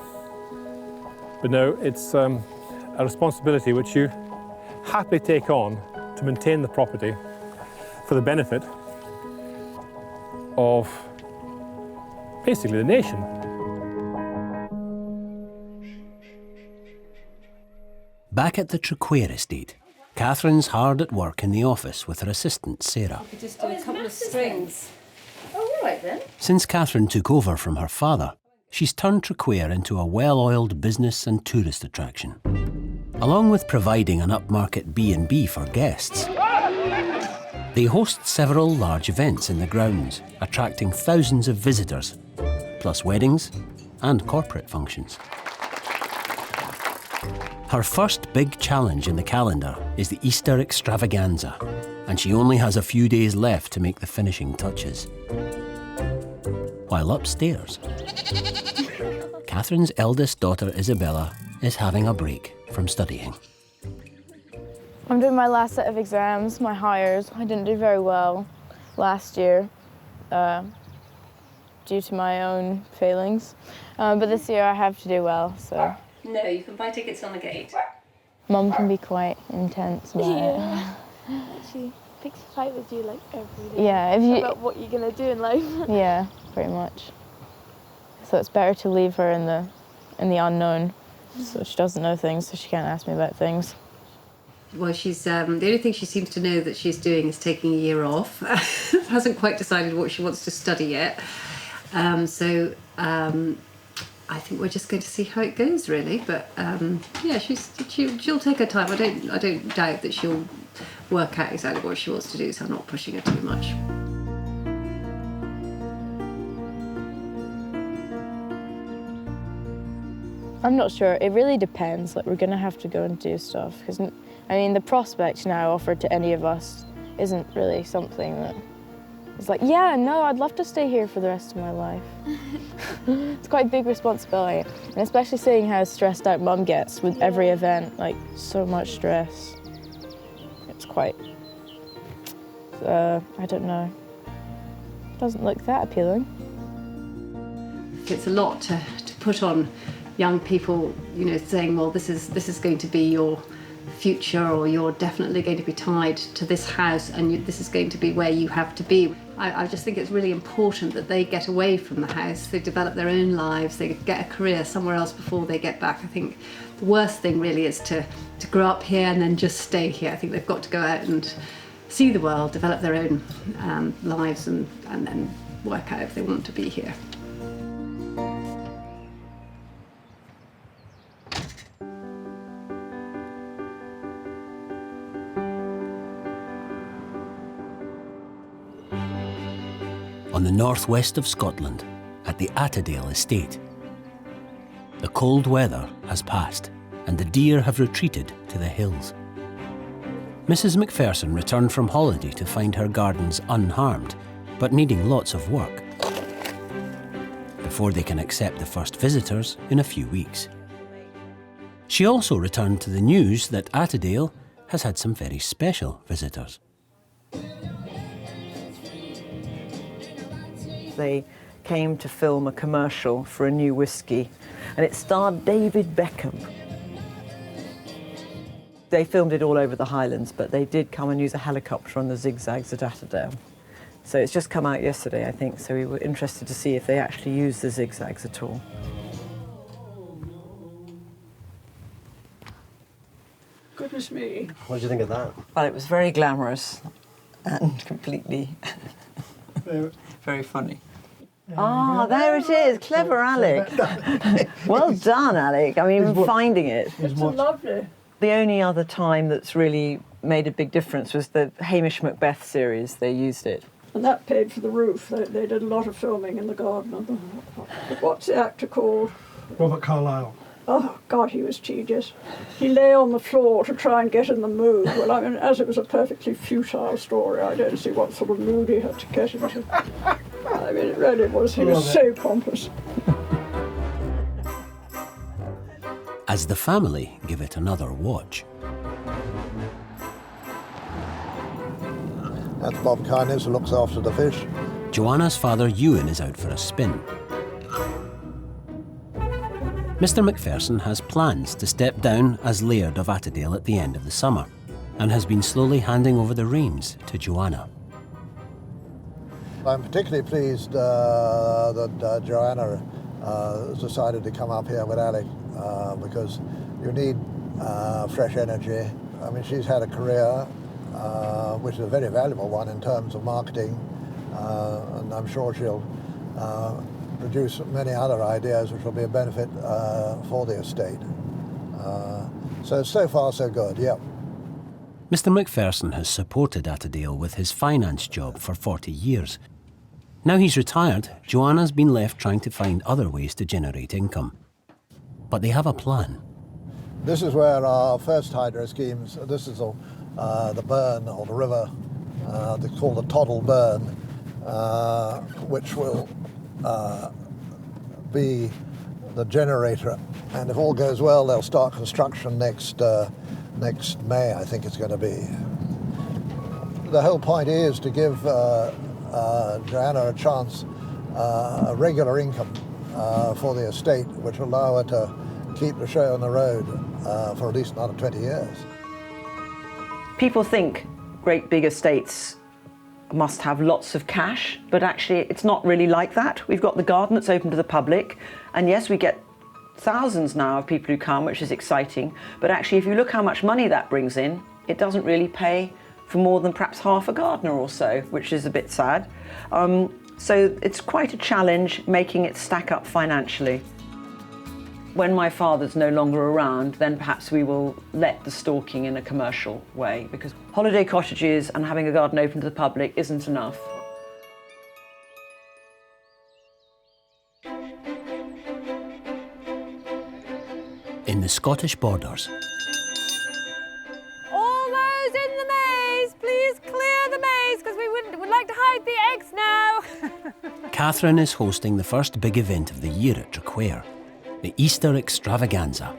But no, it's a responsibility which you happily take on to maintain the property for the benefit of basically the nation. Back at the Traquair Estate, Catherine's hard at work in the office with her assistant, Sarah. We just do a couple of strings. Oh, all right then. Since Catherine took over from her father, she's turned Traquair into a well-oiled business and tourist attraction. Along with providing an upmarket B&B for guests, they host several large events in the grounds, attracting thousands of visitors, plus weddings and corporate functions. Her first big challenge in the calendar is the Easter extravaganza, and she only has a few days left to make the finishing touches. While upstairs, Catherine's eldest daughter, Isabella, is having a break from studying. I'm doing my last set of exams, my hires. I didn't do very well last year due to my own failings, but this year I have to do well, so. No, you can buy tickets on the gate. Mum can be quite intense about it. She picks a fight with you like every day. Yeah, if you about what you're gonna do in life. Yeah, pretty much. So it's better to leave her in the unknown, so she doesn't know things, so she can't ask me about things. Well, she's the only thing she seems to know that she's doing is taking a year off. Hasn't quite decided what she wants to study yet. I think we're just going to see how it goes, really. But yeah, she'll take her time. I don't doubt that she'll work out exactly what she wants to do. So I'm not pushing her too much. I'm not sure. It really depends. Like, we're going to have to go and do stuff. Because, I mean, the prospect now offered to any of us isn't really something that is like, yeah, no, I'd love to stay here for the rest of my life. It's quite a big responsibility. And especially seeing how stressed out Mum gets with every event, like, so much stress. It's quite, I don't know. It doesn't look that appealing. It's a lot to put on young people, you know, saying, well, this is going to be your future, or you're definitely going to be tied to this house, and this is going to be where you have to be. I just think it's really important that they get away from the house, they develop their own lives, they get a career somewhere else before they get back. I think the worst thing really is to grow up here and then just stay here. I think they've got to go out and see the world, develop their own lives and then work out if they want to be here. On the northwest of Scotland, at the Attadale Estate. The cold weather has passed and the deer have retreated to the hills. Mrs. Macpherson returned from holiday to find her gardens unharmed, but needing lots of work, before they can accept the first visitors in a few weeks. She also returned to the news that Attadale has had some very special visitors. They came to film a commercial for a new whiskey, and it starred David Beckham. They filmed it all over the Highlands, but they did come and use a helicopter on the zigzags at Attadale. So it's just come out yesterday, I think, so we were interested to see if they actually used the zigzags at all. Goodness me. What did you think of that? Well, it was very glamorous and completely very funny. Ah, there it is. Clever, Alec. Well done, Alec. I mean, even finding it. It's lovely. The only other time that's really made a big difference was the Hamish Macbeth series. They used it. And that paid for the roof. They did a lot of filming in the garden. What's the actor called? Robert Carlyle. Oh, God, he was tedious. He lay on the floor to try and get in the mood. Well, I mean, as it was a perfectly futile story, I don't see what sort of mood he had to get into. I mean, it really was. He was so pompous. As the family give it another watch. That's Bob Kindness, who looks after the fish. Joanna's father Ewan is out for a spin. Mr. Macpherson has plans to step down as Laird of Attadale at the end of the summer and has been slowly handing over the reins to Joanna. I'm particularly pleased that Joanna has decided to come up here with Alec because you need fresh energy. I mean, she's had a career which is a very valuable one in terms of marketing, and I'm sure she'll produce many other ideas which will be a benefit for the estate. So far so good, yeah. Mr. Macpherson has supported Attadale with his finance job for 40 years. Now he's retired, Joanna's been left trying to find other ways to generate income. But they have a plan. This is where our first hydro schemes, this is the burn, or the river, they call the Attadale Burn, which will be the generator, and if all goes well, they'll start construction next May, I think it's going to be. The whole point is to give Joanna a chance, a regular income for the estate, which will allow her to keep the show on the road for at least another 20 years. People think great big estates must have lots of cash, but actually it's not really like that. We've got the garden that's open to the public, and yes, we get thousands now of people who come, which is exciting, but actually if you look how much money that brings in, it doesn't really pay for more than perhaps half a gardener or so, which is a bit sad. So it's quite a challenge making it stack up financially. When my father's no longer around, then perhaps we will let the stalking in a commercial way, because holiday cottages and having a garden open to the public isn't enough. In the Scottish borders, All those in the maze, please clear the maze, because we would like to hide the eggs now. Catherine is hosting the first big event of the year at Traquair, the Easter Extravaganza.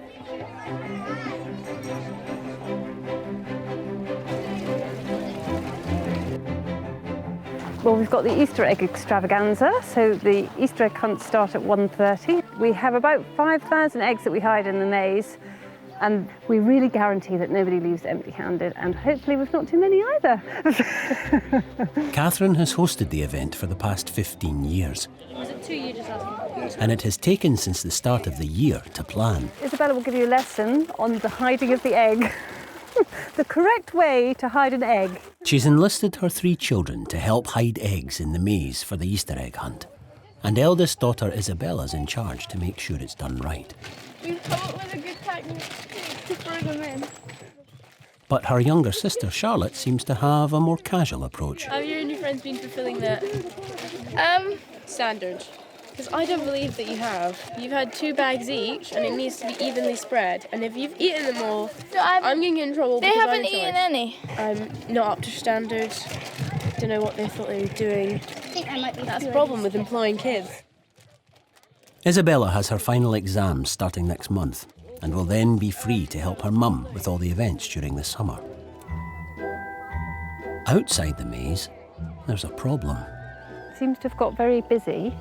Well, we've got the Easter egg extravaganza, so the Easter egg hunts start at 1:30. We have about 5,000 eggs that we hide in the maze, And we really guarantee that nobody leaves empty-handed, and hopefully we've not too many either. Catherine has hosted the event for the past 15 years. Was it 2 years just asking? And it has taken since the start of the year to plan. Isabella will give you a lesson on the hiding of the egg. The correct way to hide an egg. She's enlisted her 3 children to help hide eggs in the maze for the Easter egg hunt. And eldest daughter Isabella's in charge to make sure it's done right. We've come up with a good technique to throw them in. But her younger sister Charlotte seems to have a more casual approach. Have you and your friends been fulfilling that standard? Because I don't believe that you have. You've had 2 bags each, and it needs to be evenly spread. And if you've eaten them all, I'm going to get in trouble. They haven't eaten any. I'm not up to standards. Don't know what they thought they were doing. I think I might be. That's the problem with employing kids. Isabella has her final exams starting next month and will then be free to help her mum with all the events during the summer. Outside the maze, there's a problem. Seems to have got very busy.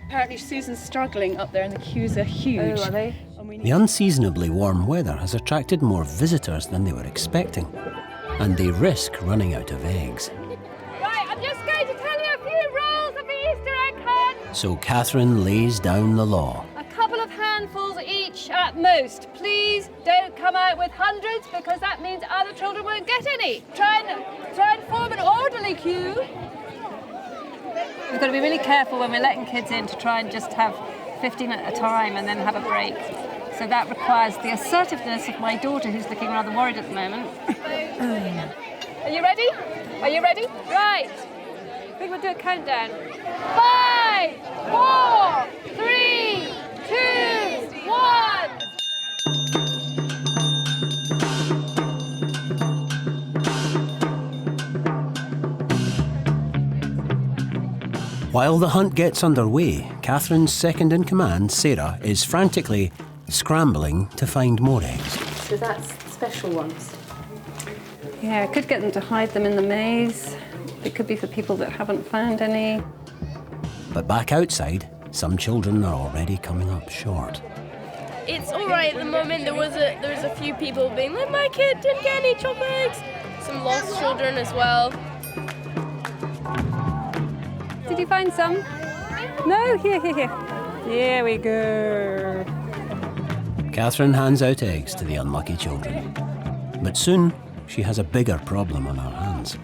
Apparently Susan's struggling up there and the queues are huge. Oh, are they? The unseasonably warm weather has attracted more visitors than they were expecting, and they risk running out of eggs. Right, I'm just going to tell you a few rules of the Easter egg hunt. So Catherine lays down the law. A couple of handfuls each at most. Please don't come out with hundreds, because that means other children won't get any. Try and form an orderly queue. We've got to be really careful when we're letting kids in to try and just have 15 at a time and then have a break. So that requires the assertiveness of my daughter, who's looking rather worried at the moment. Are you ready? Are you ready? Right. I think we'll do a countdown. 5, 4, 3, 2, 1. While the hunt gets underway, Catherine's second-in-command, Sarah, is frantically scrambling to find more eggs. So that's special ones. Yeah, I could get them to hide them in the maze. It could be for people that haven't found any. But back outside, some children are already coming up short. It's all right at the moment. There was a few people being like, my kid didn't get any chocolate eggs. Some lost children as well. Did you find some? No? Here. Here we go. Catherine hands out eggs to the unlucky children. But soon, she has a bigger problem on her hands.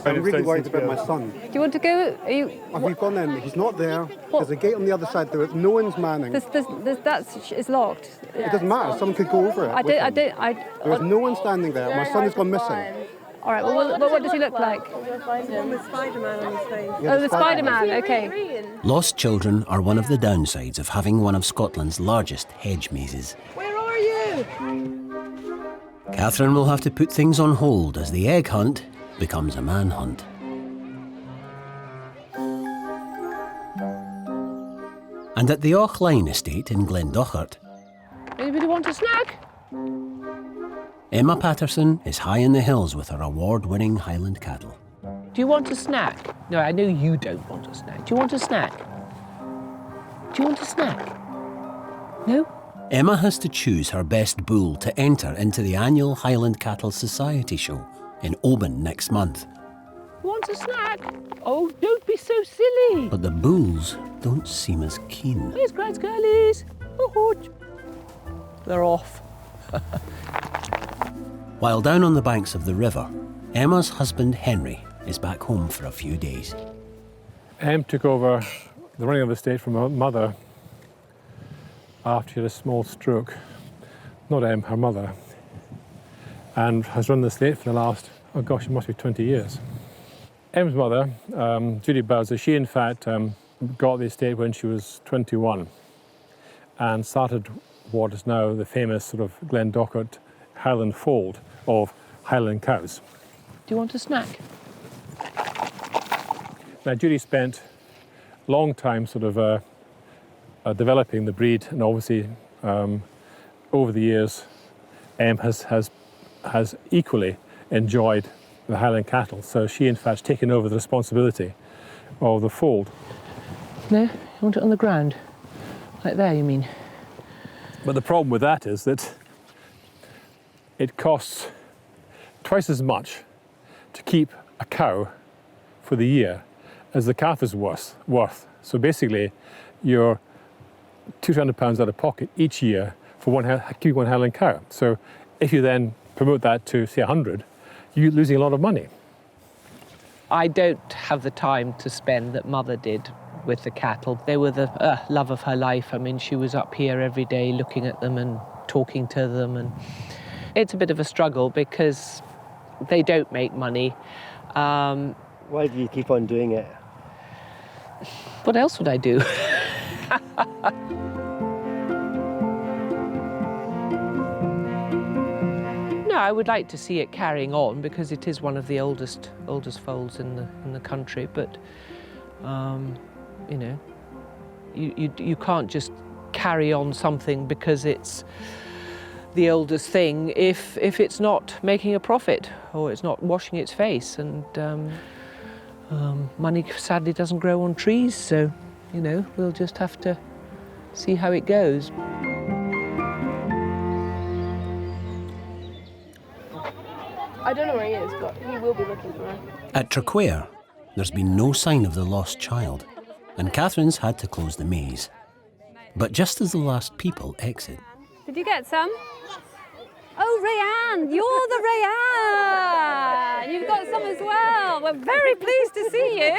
I'm really worried about my son. Do you want to go? We've gone in, he's not there. There's a gate on the other side, no one's manning. It's locked. It doesn't matter, someone could go over it. There's no one standing there. My son has gone missing. All right, well, what does he look like? The Spider-Man on his face. Oh, the Spider-Man, okay. Lost children are one of the downsides of having one of Scotland's largest hedge mazes. Where are you? Catherine will have to put things on hold as the egg hunt becomes a manhunt. And at the Highland Estate in Glendochart, Anybody want a snack? Emma Patterson is high in the hills with her award-winning Highland cattle. Do you want a snack? No, I know you don't want a snack. Do you want a snack? Do you want a snack? No? Emma has to choose her best bull to enter into the annual Highland Cattle Society show in Oban next month. Want a snack? Oh, don't be so silly. But the bulls don't seem as keen. Here's Gran's girlies. Oh, they're off. While down on the banks of the river, Emma's husband Henry is back home for a few days. Em took over the running of the estate from her mother after she had a small stroke. Not Em, her mother. And has run the estate for the last, oh gosh, it must be 20 years. Em's mother, Judy Bowser, she in fact got the estate when she was 21 and started what is now the famous sort of Glendochart Highland fold of Highland cows. Do you want a snack? Now, Judy spent a long time sort of developing the breed, and obviously over the years, Em has equally enjoyed the Highland cattle. So she, in fact, has taken over the responsibility of the fold. No? You want it on the ground? Like there, you mean? But the problem with that is that it costs twice as much to keep a cow for the year as the calf is worth. So basically, you're £200 out of pocket each year for keeping one Highland cow. So if you then promote that to, say, 100, you're losing a lot of money. I don't have the time to spend that Mother did with the cattle. They were the love of her life. I mean, she was up here every day looking at them and talking to them. And it's a bit of a struggle because they don't make money. Why do you keep on doing it? What else would I do? No, I would like to see it carrying on because it is one of the oldest foals in the country. But you know, you can't just carry on something because it's the oldest thing if it's not making a profit or it's not washing its face. And money sadly doesn't grow on trees, so you know, we'll just have to see how it goes. I don't know where he is, but he will be looking for her. At Traquair, there's been no sign of the lost child, and Catherine's had to close the maze. But just as the last people exit... Did you get some? Oh, Rayanne, you're the Rayanne! You've got some as well. We're very pleased to see you.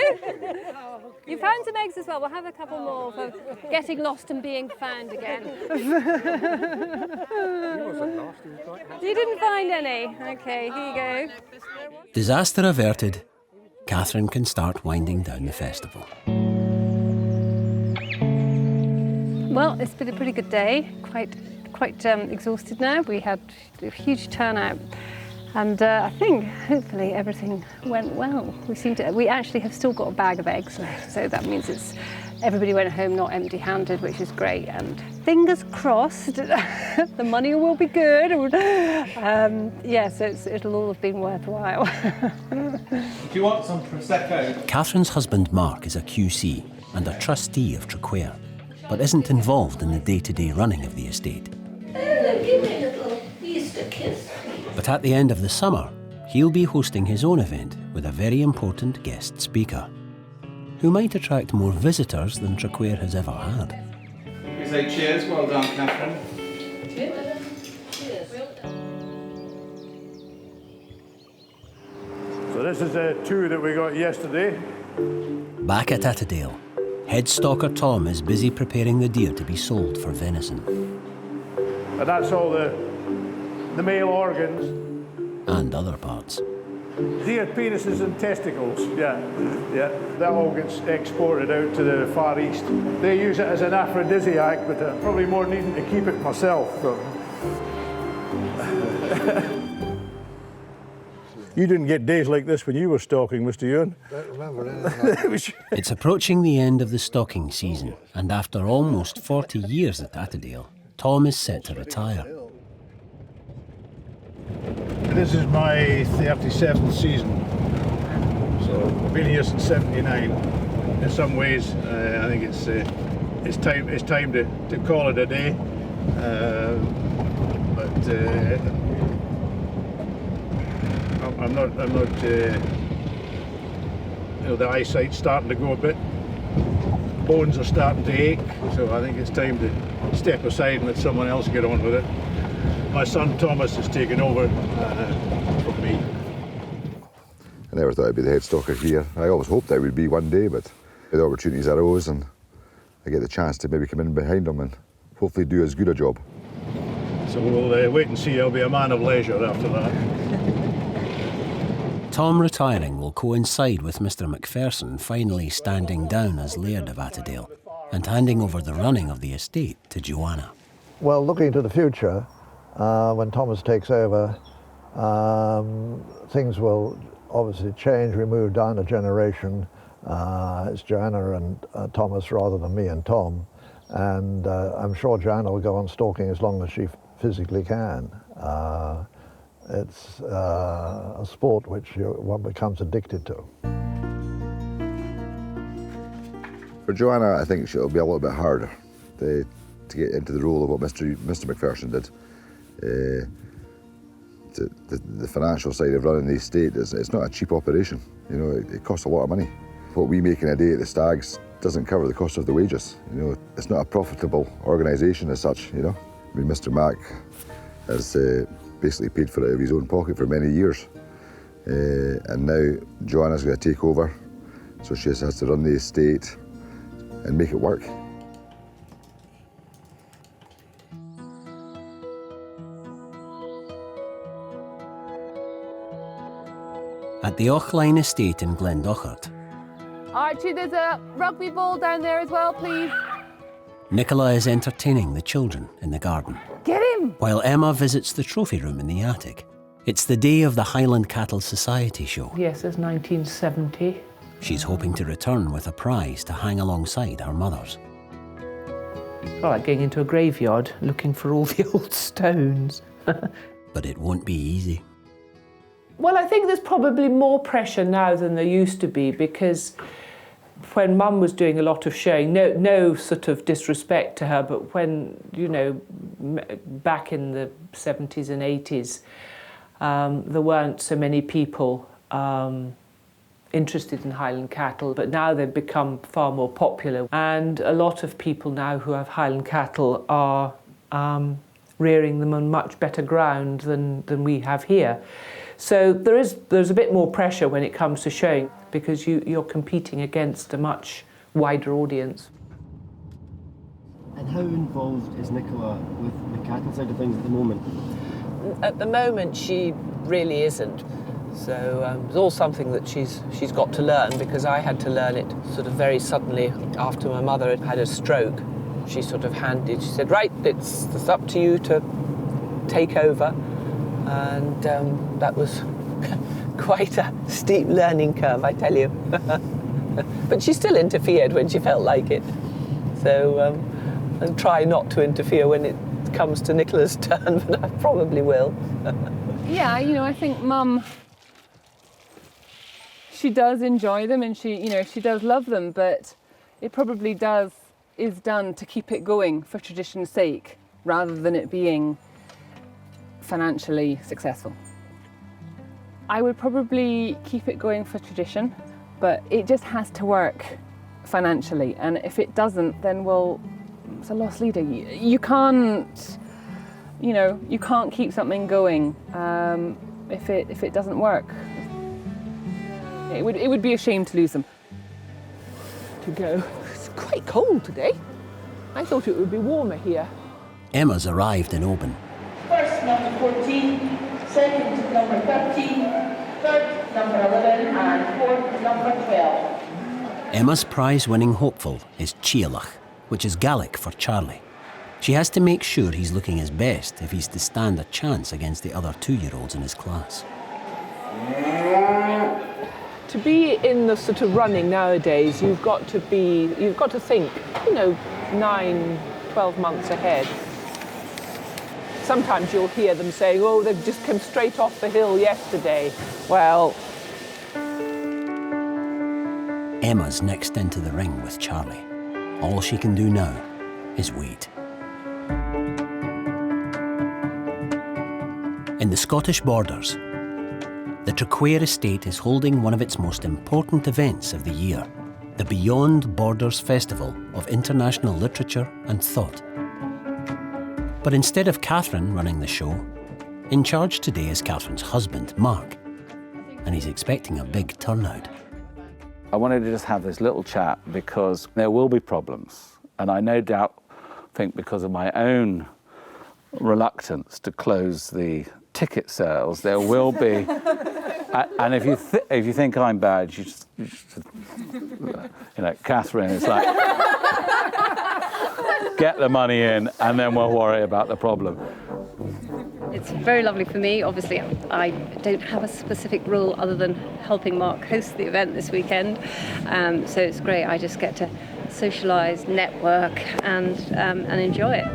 You found some eggs as well. We'll have a couple more for getting lost and being found again. You didn't find any? Okay, here you go. Disaster averted, Catherine can start winding down the festival. Well, it's been a pretty good day. Quite exhausted now. We had a huge turnout, and I think hopefully everything went well. We actually have still got a bag of eggs left, so that means everybody went home not empty-handed, which is great. And fingers crossed, the money will be good. Yes, it'll all have been worthwhile. Do you want some Prosecco? Catherine's husband Mark is a QC and a trustee of Traquair, but isn't involved in the day-to-day running of the estate. Give me a little Easter kiss. But at the end of the summer, he'll be hosting his own event with a very important guest speaker, who might attract more visitors than Traquair has ever had. We say cheers, well done, Catherine. Cheers. Well done. So this is a tour that we got yesterday. Back at Attadale, head stalker Tom is busy preparing the deer to be sold for venison. And that's all the male organs. And other parts. Deer penises and testicles, yeah. That all gets exported out to the Far East. They use it as an aphrodisiac, but I'm probably more needing to keep it myself. So. You didn't get days like this when you were stalking, Mr. Ewan. Don't remember anything. It's approaching the end of the stalking season, and after almost 40 years at Attadale, Tom is set to retire. This is my 37th season, so I've been here since '79. In some ways, I think it's time to call it a day. I'm not. The eyesight's starting to go a bit. Bones are starting to ache, so I think it's time to step aside and let someone else get on with it. My son Thomas has taken over from me. I never thought I'd be the head stalker here. I always hoped I would be one day, but the opportunities arose and I get the chance to maybe come in behind them and hopefully do as good a job. So we'll wait and see. I'll be a man of leisure after that. Tom retiring will coincide with Mr. Macpherson finally standing down as Laird of Attadale and handing over the running of the estate to Joanna. Well, looking to the future, when Thomas takes over, things will obviously change. We move down a generation. It's Joanna and Thomas rather than me and Tom. And I'm sure Joanna will go on stalking as long as she physically can. It's a sport which one becomes addicted to. For Joanna, I think it'll be a little bit harder. The to get into the role of what Mr. McPherson did. The financial side of running the estate it's not a cheap operation. You know, it costs a lot of money. What we make in a day at the Stags doesn't cover the cost of the wages. You know, it's not a profitable organisation as such. You know, I mean, Mr. Mac has basically paid for it out of his own pocket for many years, and now Joanna's going to take over, so she has to run the estate and make it work. At the Auchline Estate in Glendochart, Archie, there's a rugby ball down there as well, please. Nicola is entertaining the children in the garden, Get him! while Emma visits the trophy room in the attic. It's the day of the Highland Cattle Society show. Yes, it's 1970. She's hoping to return with a prize to hang alongside her mother's. It's like going into a graveyard looking for all the old stones. But it won't be easy. Well, I think there's probably more pressure now than there used to be, because when Mum was doing a lot of showing, no sort of disrespect to her, but when, you know, back in the 70s and 80s, there weren't so many people interested in Highland cattle, but now they've become far more popular. And a lot of people now who have Highland cattle are rearing them on much better ground than we have here. So there's a bit more pressure when it comes to showing, because you're competing against a much wider audience. And how involved is Nicola with the cattle side of things at the moment? At the moment, she really isn't. So it's all something that she's got to learn, because I had to learn it sort of very suddenly after my mother had had a stroke. She sort of she said, right, it's up to you to take over. And that was quite a steep learning curve, I tell you. But she still interfered when she felt like it. So, and try not to interfere when it comes to Nicola's turn, but I probably will. Yeah, you know, I think Mum, she does enjoy them, and she does love them, but it probably is done to keep it going for tradition's sake, rather than it being financially successful. I would probably keep it going for tradition, but it just has to work financially, and if it doesn't, then well, it's a lost leader. You can't, you can't keep something going if it doesn't work. It would be a shame to lose them. To go. It's quite cold today. I thought it would be warmer here. Emma's arrived in Oban. First, number 14, second, number 13, third, number 11, and fourth, number 12. Emma's prize-winning hopeful is Chialach, which is Gaelic for Charlie. She has to make sure he's looking his best if he's to stand a chance against the other 2-year-olds in his class. To be in the sort of running nowadays, you've got to think, 9, 12 months ahead. Sometimes you'll hear them saying, oh, they've just come straight off the hill yesterday. Well, Emma's next into the ring with Charlie. All she can do now is wait. In the Scottish Borders, the Traquair Estate is holding one of its most important events of the year, the Beyond Borders Festival of International Literature and Thought. But instead of Catherine running the show, in charge today is Catherine's husband, Mark, and he's expecting a big turnout. I wanted to just have this little chat because there will be problems, and I no doubt think because of my own reluctance to close the ticket sales, there will be. And if you think I'm bad, you just Catherine is like, get the money in, and then we'll worry about the problem. It's very lovely for me. Obviously, I don't have a specific role other than helping Mark host the event this weekend. So it's great. I just get to socialise, network, and enjoy it.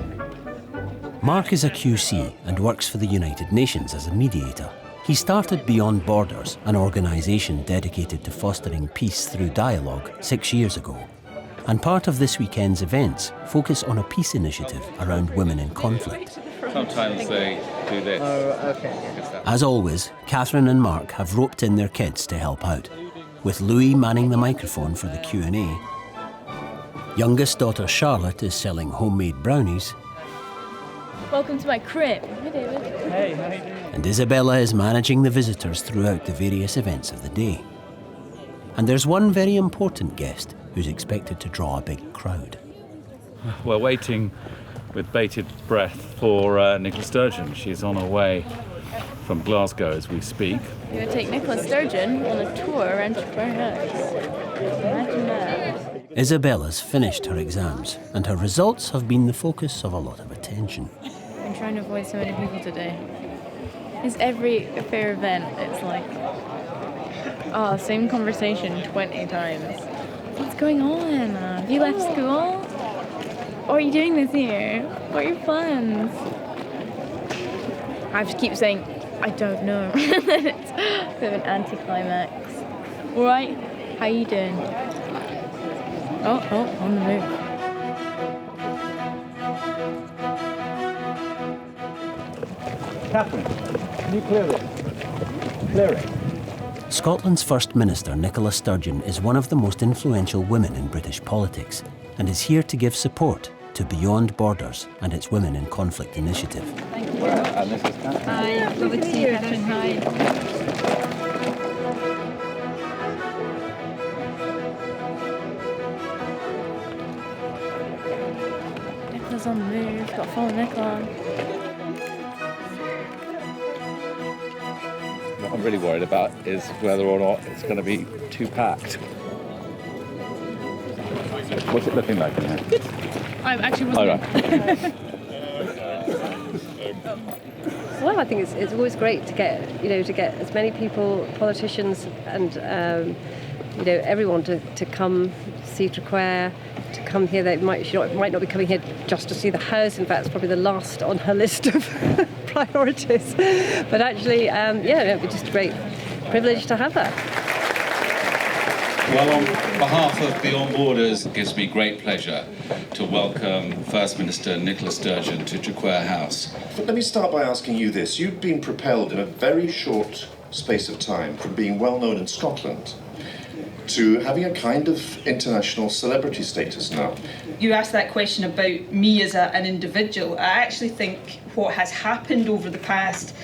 Mark is a QC and works for the United Nations as a mediator. He started Beyond Borders, an organisation dedicated to fostering peace through dialogue, 6 years ago. And part of this weekend's events focus on a peace initiative around women in conflict. Sometimes they do this. Oh, okay. As always, Catherine and Mark have roped in their kids to help out, with Louis manning the microphone for the Q&A. Youngest daughter Charlotte is selling homemade brownies. Welcome to my crib. Hi, David. Hey, how you doing? And Isabella is managing the visitors throughout the various events of the day. And there's one very important guest who's expected to draw a big crowd. We're waiting with bated breath for Nicola Sturgeon. She's on her way from Glasgow as we speak. You're going to take Nicola Sturgeon on a tour around Traquair House. Imagine that. Isabella's finished her exams, and her results have been the focus of a lot of attention. I'm trying to avoid so many people today. It's every fair event, it's like, same conversation 20 times. What's going on? Have you left school? What are you doing this year? What are your plans? I have to keep saying, I don't know. It's a bit of an anticlimax. All right, how you doing? Oh, on the move. Catherine, can you clear it? Clear it. Scotland's First Minister Nicola Sturgeon is one of the most influential women in British politics and is here to give support to Beyond Borders and its Women in Conflict initiative. Thank you. And this is Catherine. Hi, lovely to see you, Catherine. Hi. Nicola's on the move. Got to follow Nicola. What I'm really worried about is whether or not it's going to be too packed. What's it looking like in here? Good. I actually wasn't. Right. Well, I think it's always great to get as many people, politicians, and everyone to come see Traquair, to come here. They might not be coming here just to see the house. In fact, it's probably the last on her list of priorities. But actually, it'd be just a great privilege to have her. Well, on behalf of Beyond Borders, it gives me great pleasure to welcome First Minister Nicola Sturgeon to Traquair House. But let me start by asking you this. You've been propelled in a very short space of time from being well known in Scotland to having a kind of international celebrity status now. You asked that question about me as an individual. I actually think what has happened over the past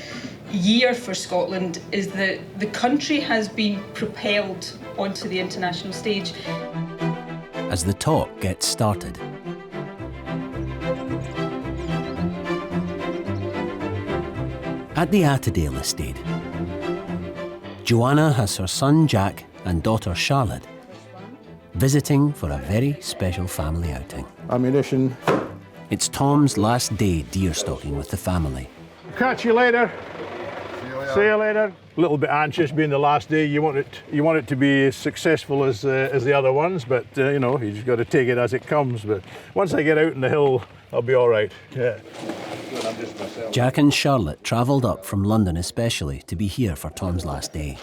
year for Scotland is that the country has been propelled onto the international stage. As the talk gets started, at the Attadale Estate, Joanna has her son Jack and daughter Charlotte visiting for a very special family outing. Ammunition. It's Tom's last day deer stalking with the family. Catch you later. See you later. A little bit anxious being the last day. You want it to be as successful as the other ones, but you just got to take it as it comes. But once I get out in the hill, I'll be all right. Yeah. Jack and Charlotte travelled up from London especially to be here for Tom's last day.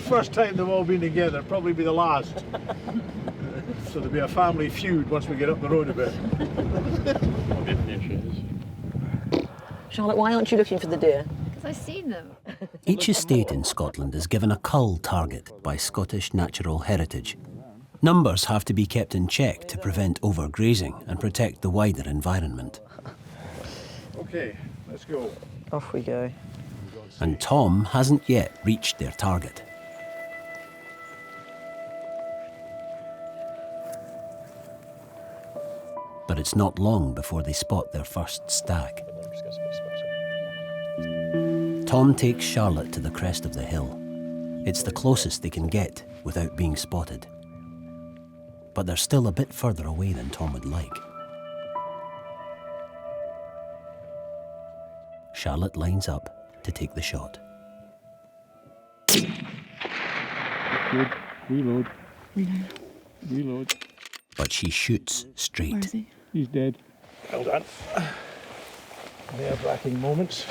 First time they've all been together, probably be the last. So there'll be a family feud once we get up the road a bit. Charlotte, why aren't you looking for the deer? Because I've seen them. Each estate in Scotland is given a cull target by Scottish Natural Heritage. Numbers have to be kept in check to prevent overgrazing and protect the wider environment. Okay, let's go. Off we go. And Tom hasn't yet reached their target. But it's not long before they spot their first stag. Tom takes Charlotte to the crest of the hill. It's the closest they can get without being spotted. But they're still a bit further away than Tom would like. Charlotte lines up to take the shot. Good. Reload. Reload. But she shoots straight. Where is he? He's dead. Well done. Nerve-wracking moments.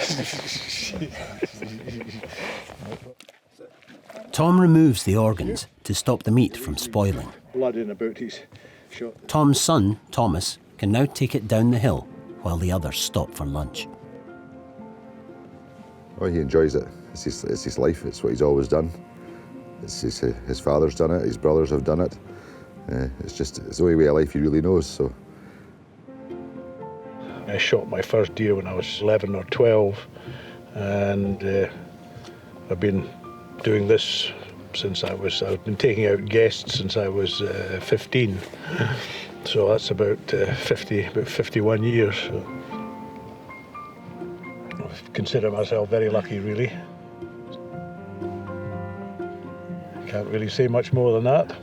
Tom removes the organs to stop the meat from spoiling. Blood in about his shot. Tom's son, Thomas, can now take it down the hill while the others stop for lunch. Oh, he enjoys it. It's his life. It's what he's always done. His father's done it. His brothers have done it. It's the only way of life he really knows. So. I shot my first deer when I was 11 or 12, and I've been doing this since I've been taking out guests since I was 15. So that's about 51 years. So I consider myself very lucky, really. Can't really say much more than that.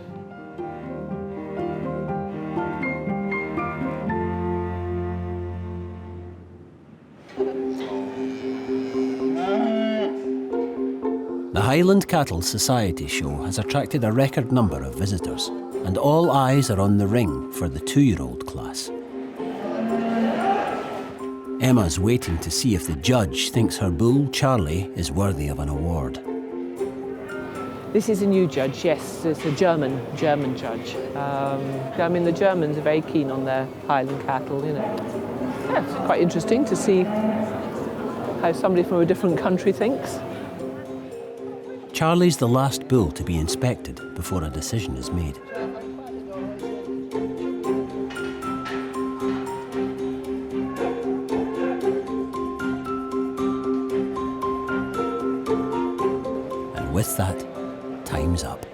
The Highland Cattle Society show has attracted a record number of visitors, and all eyes are on the ring for the 2-year-old class. Emma's waiting to see if the judge thinks her bull, Charlie, is worthy of an award. This is a new judge, yes. It's a German judge. I mean, the Germans are very keen on their Highland cattle, you know. Yeah, it's quite interesting to see how somebody from a different country thinks. Charlie's the last bull to be inspected before a decision is made. And with that, time's up.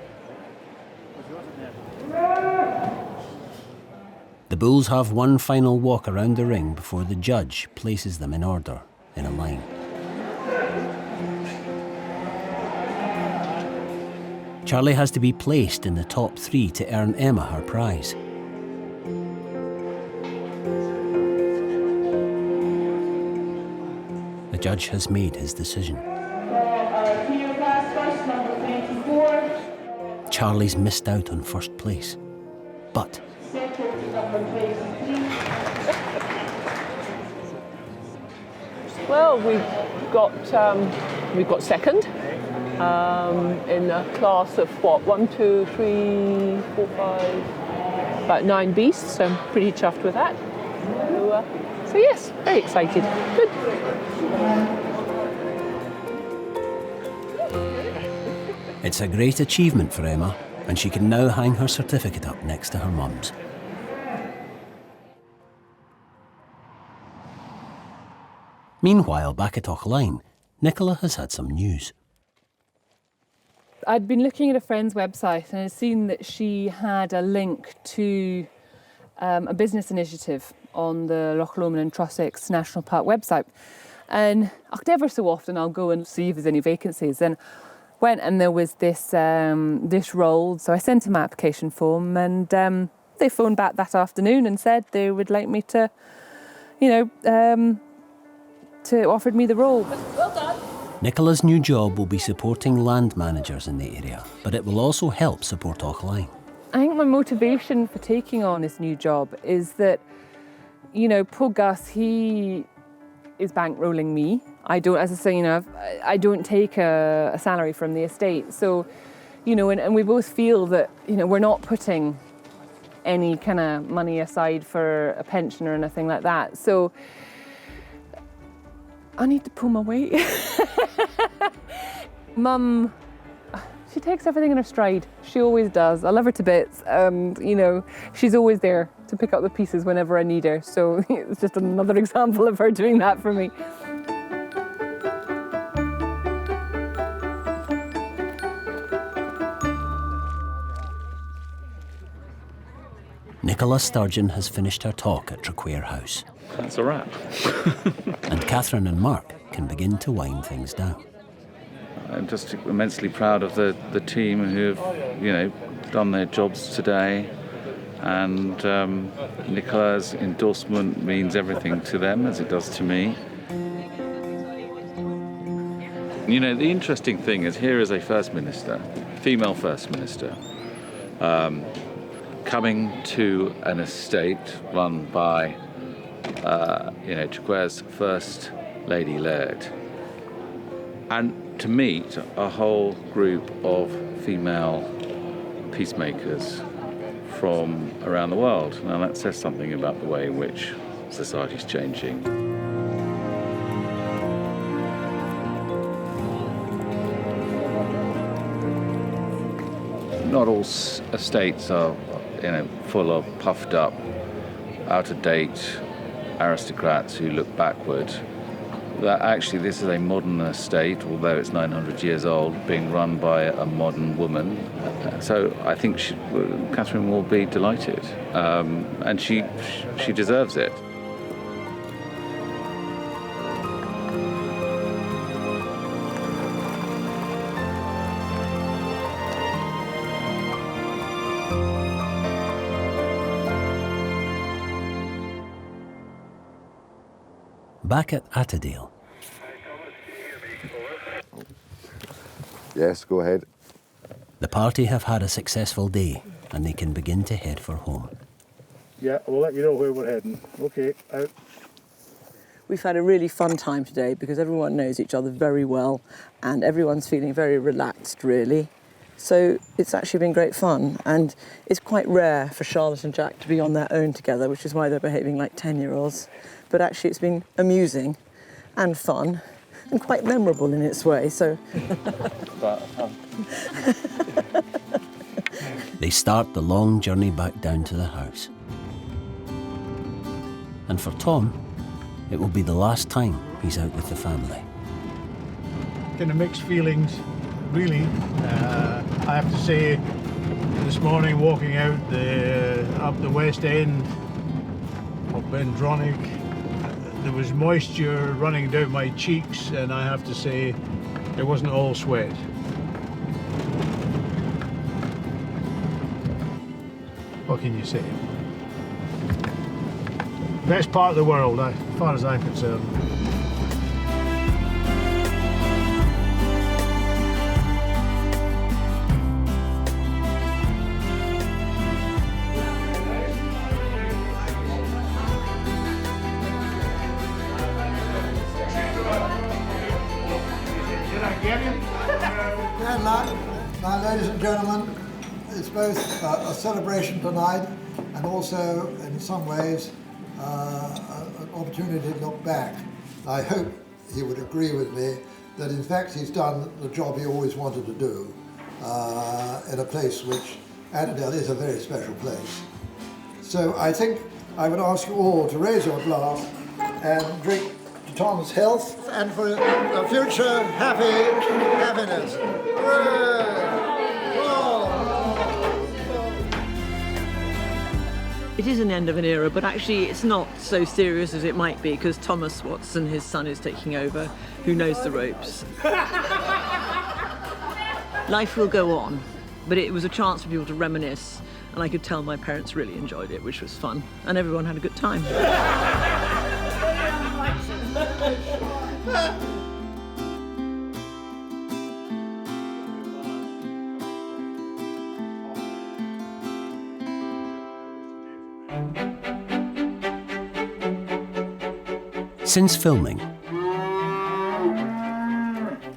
The bulls have one final walk around the ring before the judge places them in order in a line. Charlie has to be placed in the top 3 to earn Emma her prize. The judge has made his decision. Charlie's missed out on first place, but Well, we've got second in a class of what, 1, 2, 3, 4, 5, about 9 beasts. So I'm pretty chuffed with that. So yes, very excited. Good. it's a great achievement for Emma, and she can now hang her certificate up next to her mum's. Meanwhile, back at Auckline, Nicola has had some news. I'd been looking at a friend's website and I'd seen that she had a link to a business initiative on the Loch Lomond and Trossachs National Park website. And ever so often I'll go and see if there's any vacancies. And went and there was this role, so I sent him my application form, and they phoned back that afternoon and said they would like me to, to offered me the role. Well done. Nicola's new job will be supporting land managers in the area, but it will also help support Auckline. I think my motivation for taking on this new job is that, poor Gus, he is bankrolling me. I don't, as I say, I don't take a salary from the estate. So, and we both feel that, we're not putting any kind of money aside for a pension or anything like that. So I need to pull my weight. Mum, she takes everything in her stride. She always does. I love her to bits. She's always there to pick up the pieces whenever I need her. So it's just another example of her doing that for me. Nicola Sturgeon has finished her talk at Traquair House. That's a wrap. And Catherine and Mark can begin to wind things down. I'm just immensely proud of the team who have, done their jobs today. And Nicola's endorsement means everything to them, as it does to me. The interesting thing is, here is a First Minister, female First Minister, coming to an estate run by, Traquair's first Lady Laird. And to meet a whole group of female peacemakers from around the world. Now that says something about the way in which society's changing. Not all estates are, full of puffed up, out-of-date aristocrats who look backward. That actually this is a modern estate, although it's 900 years old, being run by a modern woman. So I think Catherine will be delighted, and she deserves it. Back at Attadale. Yes, go ahead. The party have had a successful day and they can begin to head for home. Yeah, we'll let you know where we're heading. Okay, out. We've had a really fun time today because everyone knows each other very well and everyone's feeling very relaxed, really. So it's actually been great fun, and it's quite rare for Charlotte and Jack to be on their own together, which is why they're behaving like 10-year-olds. But actually it's been amusing and fun and quite memorable in its way, so... They start the long journey back down to the house. And for Tom, it will be the last time he's out with the family. Kind of mixed feelings, really. I have to say, this morning walking out up the west end of Bendronic, there was moisture running down my cheeks, and I have to say, it wasn't all sweat. What can you say? Best part of the world, as far as I'm concerned. Now, ladies and gentlemen, it's both a celebration tonight and also, in some ways, an opportunity to look back. I hope he would agree with me that, in fact, he's done the job he always wanted to do in a place which Attadale is a very special place. So I think I would ask you all to raise your glass and drink to Tom's health and for a future happiness. It is an end of an era, but actually it's not so serious as it might be because Thomas Watson, his son, is taking over, who knows the ropes. Life will go on, but it was a chance for people to reminisce, and I could tell my parents really enjoyed it, which was fun, and everyone had a good time. Since filming,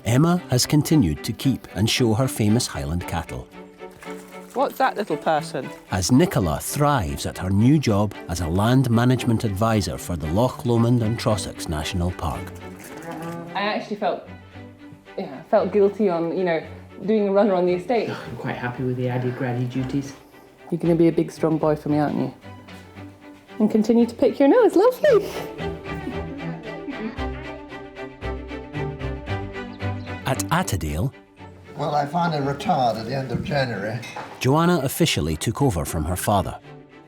Emma has continued to keep and show her famous Highland cattle, What's that little person? as Nicola thrives at her new job as a land management advisor for the Loch Lomond and Trossachs National Park. I actually felt guilty on, doing a runner on the estate. I'm quite happy with the added granny duties. You're going to be a big, strong boy for me, aren't you? And continue to pick your nose. Lovely. At Attadale, Well, I finally retired at the end of January. Joanna officially took over from her father.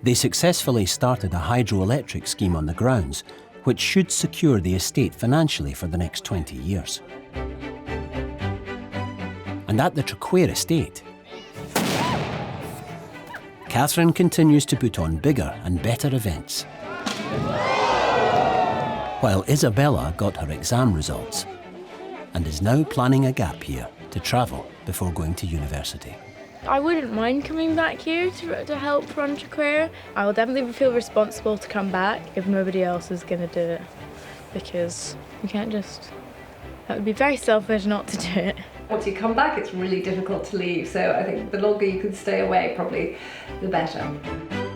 They successfully started a hydroelectric scheme on the grounds, which should secure the estate financially for the next 20 years. And at the Traquair Estate, Catherine continues to put on bigger and better events, while Isabella got her exam results and is now planning a gap year to travel before going to university. I wouldn't mind coming back here to help run Traquair. I will definitely feel responsible to come back if nobody else is going to do it, because you can't just That would be very selfish not to do it. Once you come back, it's really difficult to leave. So I think the longer you can stay away, probably the better.